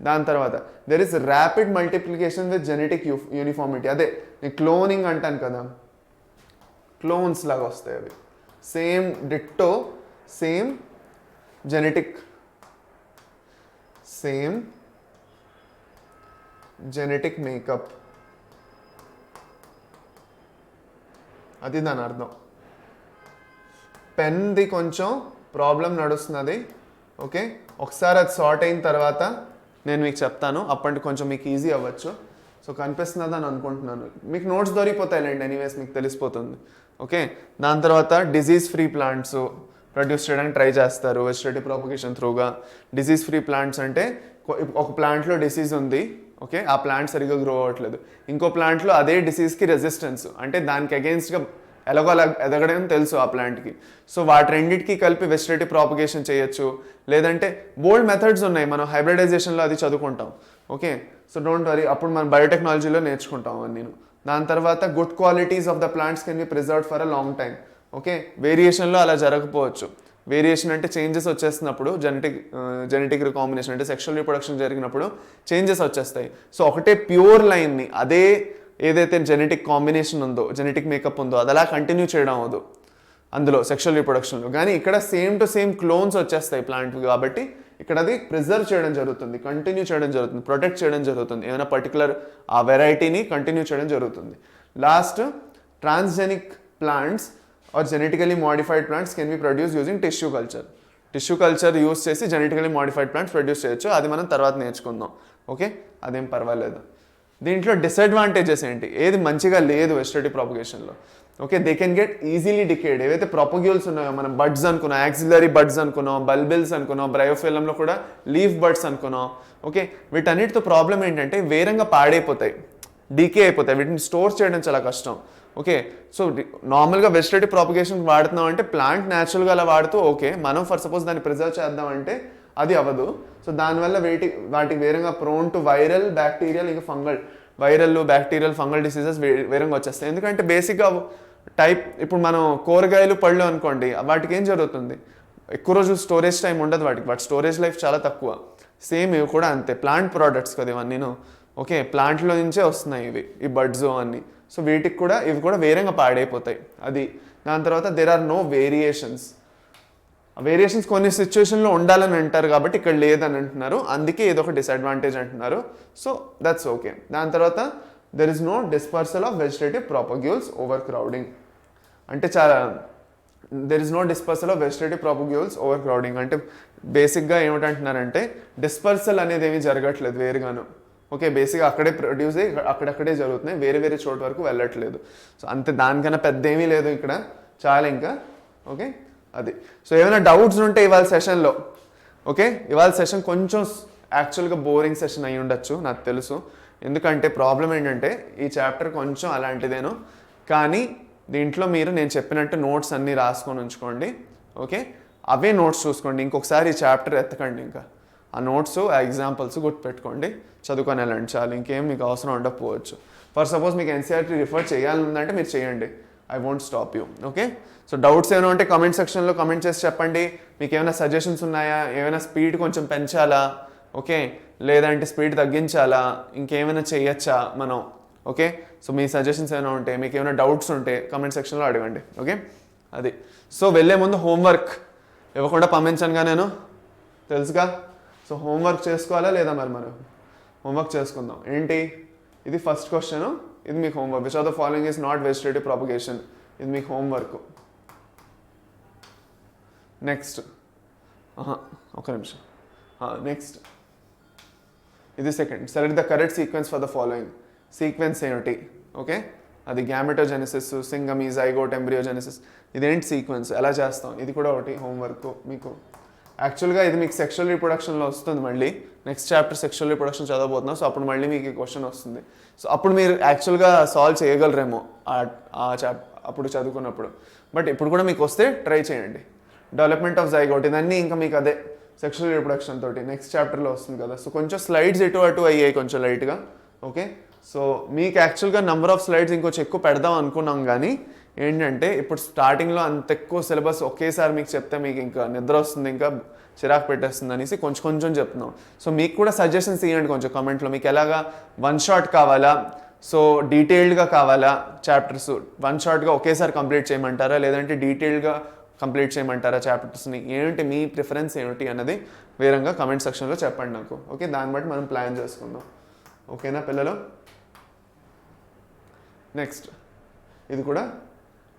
దాని తర్వాత there is rapid multiplication with genetic uniformity. అదే నేను క్లోనింగ్ అంటాను కదా, క్లోన్స్ లాగా వస్తాయి అవి, same ditto, same genetic makeup, అది దాని అర్థం. పెన్ది కొంచెం ప్రాబ్లం నడుస్తున్నది, ఓకే. ఒకసారి అది సార్ట్ అయిన తర్వాత నేను మీకు చెప్తాను, అప్పటి కొంచెం మీకు ఈజీ అవ్వచ్చు. సో కనిపిస్తున్నది అని అనుకుంటున్నాను, మీకు నోట్స్ దొరికిపోతాయిలేండి, ఎనీవేస్ మీకు తెలిసిపోతుంది, ఓకే. దాని తర్వాత డిజీజ్ ఫ్రీ ప్లాంట్స్ ప్రొడ్యూస్ చేయడానికి ట్రై చేస్తారు వెజిటేటివ్ ప్రాపగేషన్ త్రూగా. డిజీజ్ ఫ్రీ ప్లాంట్స్ అంటే ఒక ప్లాంట్లో డిసీజ్ ఉంది, ఓకే, ఆ ప్లాంట్ సరిగ్గా గ్రో అవ్వట్లేదు, ఇంకో ప్లాంట్లో అదే డిసీజ్కి రెసిస్టెన్స్, అంటే దానికి అగెయిన్స్ట్గా ఎలాగో అలా ఎదగడం తెలుసు ఆ ప్లాంట్కి. సో వాటి రెండింటికి కలిపి వెజిటేటివ్ ప్రాపగేషన్ చేయొచ్చు, లేదంటే బోల్డ్ మెథడ్స్ ఉన్నాయి, మనం హైబ్రిడైజేషన్లో అది చదువుకుంటాం, ఓకే. సో డోంట్ వరీ, అప్పుడు మనం బయోటెక్నాలజీలో నేర్చుకుంటాం అన్నీ. దాని తర్వాత good qualities of the plants can be preserved for a long time, okay. వేరియేషన్లో అలా జరగకపోవచ్చు, వేరియేషన్ అంటే చేంజెస్ వచ్చేసినప్పుడు జెనెటిక్ రికాంబినేషన్ అంటే సెక్షువల్ రీప్రొడక్షన్ జరిగినప్పుడు చేంజెస్ వచ్చేస్తాయి. సో ఒకటే ప్యూర్ లైన్ని, అదే ఏదైతే జెనెటిక్ కాంబినేషన్ ఉందో, జెనెటిక్ మేకప్ ఉందో అది అలా కంటిన్యూ చేయడం అవ్వదు అందులో సెక్షువల్ రీప్రొడక్షన్లో. కానీ ఇక్కడ సేమ్ టు సేమ్ క్లోన్స్ వచ్చేస్తాయి ప్లాంట్, కాబట్టి ఇక్కడ అది ప్రిజర్వ్ చేయడం జరుగుతుంది, కంటిన్యూ చేయడం జరుగుతుంది, ప్రొటెక్ట్ చేయడం జరుగుతుంది, ఏమైనా పర్టికులర్ ఆ వెరైటీని కంటిన్యూ చేయడం జరుగుతుంది. Last, transgenic plants or genetically modified plants can be produce using tissue culture. Tissue culture use చేసి జెనెటికలీ మోడిఫైడ్ ప్లాంట్స్ ప్రొడ్యూస్ చేయొచ్చు, అది మనం తర్వాత నేర్చుకుందాం, ఓకే. అదేం పర్వాలేదు. దీంట్లో డిసడ్వాంటేజెస్ ఏంటి, ఏది మంచిగా లేదు వెజిటేటివ్ ప్రాపగేషన్లో, okay. They can get easily decayed. ఏవైతే ప్రాపగ్యూల్స్ ఉన్నాయో, మనం బడ్స్ అనుకున్నాం, యాక్సిలరీ బడ్స్ అనుకున్నాం, బల్బిల్స్ అనుకున్నాం, బ్రయోఫిలంలో కూడా లీఫ్ బడ్స్ అనుకున్నాం, ఓకే. వీటన్నిటితో ప్రాబ్లం ఏంటంటే వేరంగా పాడైపోతాయి, డీకే అయిపోతాయి, వీటిని స్టోర్ చేయడం చాలా కష్టం, ఓకే. సో నార్మల్గా వెజిటేటివ్ ప్రాపగేషన్ వాడుతున్నాం అంటే ప్లాంట్ న్యాచురల్గా అలా వాడుతూ, ఓకే, మనం ఫర్ సపోజ్ దాన్ని ప్రిజర్వ్ చేద్దామంటే అది అవ్వదు. సో దానివల్ల వాటికి వేరంగా ప్రోన్ టు వైరల్, బ్యాక్టీరియల్, ఇంకా fungal, viral, bacterial, fungal diseases వేరంగా వచ్చేస్తాయి. ఎందుకంటే బేసిక్గా ఇప్పుడు మనం కూరగాయలు, పళ్ళు అనుకోండి, వాటికి ఏం జరుగుతుంది, ఎక్కువ రోజు స్టోరేజ్ టైం ఉండదు వాటి స్టోరేజ్ లైఫ్ చాలా తక్కువ. సేమ్ ఇవి కూడా అంతే, ప్లాంట్ ప్రోడక్ట్స్ కదా ఇవన్నీను, ఓకే. ప్లాంట్లో నుంచే వస్తున్నాయి ఈ బడ్స్ అన్నీ. సో వీటికి కూడా ఇవి కూడా వేరంగా పాడైపోతాయి, అది. దాని తర్వాత there are no variations. Variations కొన్ని సిచ్యువేషన్లో ఉండాలని అంటారు, కాబట్టి ఇక్కడ లేదని అంటున్నారు, అందుకే ఏదో ఒక డిసడ్వాంటేజ్ అంటున్నారు. So that's okay. దాని తర్వాత there is no dispersal of vegetative propagules overcrowding. అంటే there is no dispersal of vegetative propagules overcrowding అంటే బేసిక్గా ఏమిటంటున్నారంటే డిస్పర్సల్ అనేది ఏమీ జరగట్లేదు వేరుగాను, ఓకే. బేసిక్గా అక్కడే ప్రొడ్యూస్ అయ్యి అక్కడక్కడే జరుగుతున్నాయి, వేరే చోటు వరకు వెళ్ళట్లేదు. సో అంతే, దానికన్నా పెద్ద ఏమీ లేదు ఇక్కడ, చాలా ఇంకా, ఓకే. అది. సో ఏమైనా డౌట్స్ ఉంటే ఇవాళ సెషన్లో, ఓకే. ఇవాళ సెషన్ కొంచెం యాక్చువల్గా బోరింగ్ సెషన్ అయి ఉండొచ్చు నాకు తెలుసు, ఎందుకంటే ప్రాబ్లం ఏంటంటే ఈ చాప్టర్ కొంచెం అలాంటిదేను, కానీ దీంట్లో మీరు నేను చెప్పినట్టు నోట్స్ అన్నీ రాసుకొని ఉంచుకోండి, ఓకే. అవే నోట్స్ చూసుకోండి, ఇంకొకసారి ఈ చాప్టర్ ఎత్తకండి, ఇంకా ఆ నోట్స్, ఆ ఎగ్జాంపుల్స్ గుర్తుపెట్టుకోండి, చదువుకొని వెళ్ళండి చాలు, ఇంకేం మీకు అవసరం ఉండకపోవచ్చు. ఫర్ సపోజ్ మీకు ఎన్సీఆర్టీ రిఫర్ చేయాలంటే మీరు చేయండి, I won't stop you, okay. So doubts ఏమైనా ఉంటే కామెంట్ సెక్షన్లో కామెంట్ చేసి చెప్పండి. మీకు ఏమైనా సజెషన్స్ ఉన్నాయా, ఏమైనా స్పీడ్ కొంచెం పెంచాలా, ఓకే, లేదంటే స్పీడ్ తగ్గించాలా, ఇంకేమైనా చేయొచ్చా మనం, ఓకే. సో మీ సజెషన్స్ ఏమైనా ఉంటే, మీకు ఏమైనా డౌట్స్ ఉంటే కామెంట్ సెక్షన్లో అడగండి, ఓకే. అది. సో వెళ్ళే ముందు హోంవర్క్ ఇవ్వకుండా పంపించానుగా నేను, తెలుసుగా. సో హోంవర్క్ చేసుకోవాలా లేదా మరి మనం హోంవర్క్ చేసుకుందాం. ఏంటి ఇది, ఫస్ట్ క్వశ్చన్, ఇది మీకు homework. Which of the following is not vegetative propagation, ఇది మీకు హోంవర్క్. నెక్స్ట్, ఒక నిమిషం, నెక్స్ట్ ఇది second. Select the correct sequence for the following. Sequence ఏమిటి, ఓకే. అది గ్యామెటోజెనసిస్, సింగమీ, జైగోట్, ఎంబ్రియోజెనసిస్. ఇదేంటి సీక్వెన్స్, ఎలా చేస్తాం, ఇది కూడా ఒకటి హోంవర్క్ మీకు. యాక్చువల్గా ఇది మీకు సెక్షువల్ రీప్రొడక్షన్లో వస్తుంది, మళ్ళీ నెక్స్ట్ చాప్టర్ సెక్షువల్ రీప్రొడక్షన్ చదవబోతున్నాం. సో అప్పుడు మళ్ళీ మీకు ఈ క్వశ్చన్ వస్తుంది. సో అప్పుడు మీరు యాక్చువల్గా సాల్వ్ చేయగలరేమో అప్పుడు చదువుకున్నప్పుడు, బట్ ఇప్పుడు కూడా మీకు వస్తే ట్రై చేయండి. డెవలప్మెంట్ ఆఫ్ జైగోట్, ఇదన్నీ ఇంకా మీకు అదే సెక్షువల్ రీప్రొడక్షన్ తోటి నెక్స్ట్ చాప్టర్లో వస్తుంది కదా. సో కొంచెం స్లైడ్స్ ఇటు అటు అయ్యాయి కొంచెం లైట్గా, ఓకే. సో మీకు యాక్చువల్గా నెంబర్ ఆఫ్ స్లైడ్స్ ఇంకొంచెం ఎక్కువ పెడదాం అనుకున్నాం, కానీ ఏంటంటే ఇప్పుడు స్టార్టింగ్లో అంత ఎక్కువ సిలబస్ ఒకేసారి మీకు చెప్తే మీకు ఇంకా నిద్ర వస్తుంది, ఇంకా చిరాకు పెట్టేస్తుంది అనేసి కొంచెం కొంచెం చెప్తున్నాం. సో మీకు కూడా సజెషన్స్ ఇవ్వండి కొంచెం కామెంట్లో, మీకు ఎలాగా వన్ షాట్ కావాలా, సో డీటెయిల్డ్గా కావాలా చాప్టర్స్, వన్ షాట్గా ఒకేసారి కంప్లీట్ చేయమంటారా లేదంటే డీటెయిల్డ్గా కంప్లీట్ చేయమంటారా చాప్టర్స్ని, ఏంటి మీ ప్రిఫరెన్స్ ఏమిటి అన్నది వేరంగా కమెంట్ సెక్షన్లో చెప్పండి నాకు. ఓకే, దాన్ని బట్టి మనం ప్లాన్ చేసుకుందాం. ఓకేనా పిల్లలు? నెక్స్ట్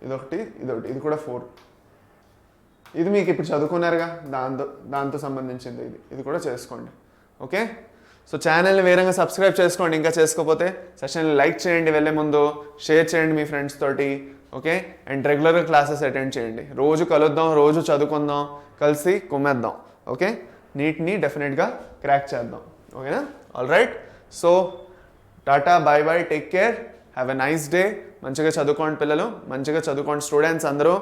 ఇదొకటి, ఇది కూడా 4. ఇది మీకు ఇప్పుడు చదువుకున్నారుగా, దాంతో సంబంధించింది ఇది కూడా చేసుకోండి. ఓకే, సో ఛానల్ని వేరంగా సబ్స్క్రైబ్ చేసుకోండి ఇంకా చేసుకోకపోతే. సెషన్ని లైక్ చేయండి, వెళ్ళే ముందు షేర్ చేయండి మీ ఫ్రెండ్స్ తోటి. ఓకే, అండ్ రెగ్యులర్గా క్లాసెస్ అటెండ్ చేయండి. రోజు కలుద్దాం, రోజు చదువుకుందాం, కలిసి కుమ్మేద్దాం. ఓకే, నీట్ని డెఫినెట్గా క్రాక్ చేద్దాం. ఓకేనా? ఆల్ రైట్, సో టాటా, bye bye, take care, have a nice day. మంచిగా చదువుకోండి పిల్లలు, మంచిగా చదువుకోండి స్టూడెంట్స్ అందరూ.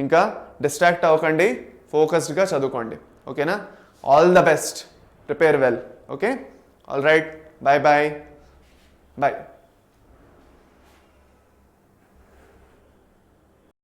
ఇంకా డిస్ట్రాక్ట్ అవ్వకండి, ఫోకస్డ్గా చదువుకోండి. ఓకేనా? All the best, prepare well. Okay, all right, bye bye bye.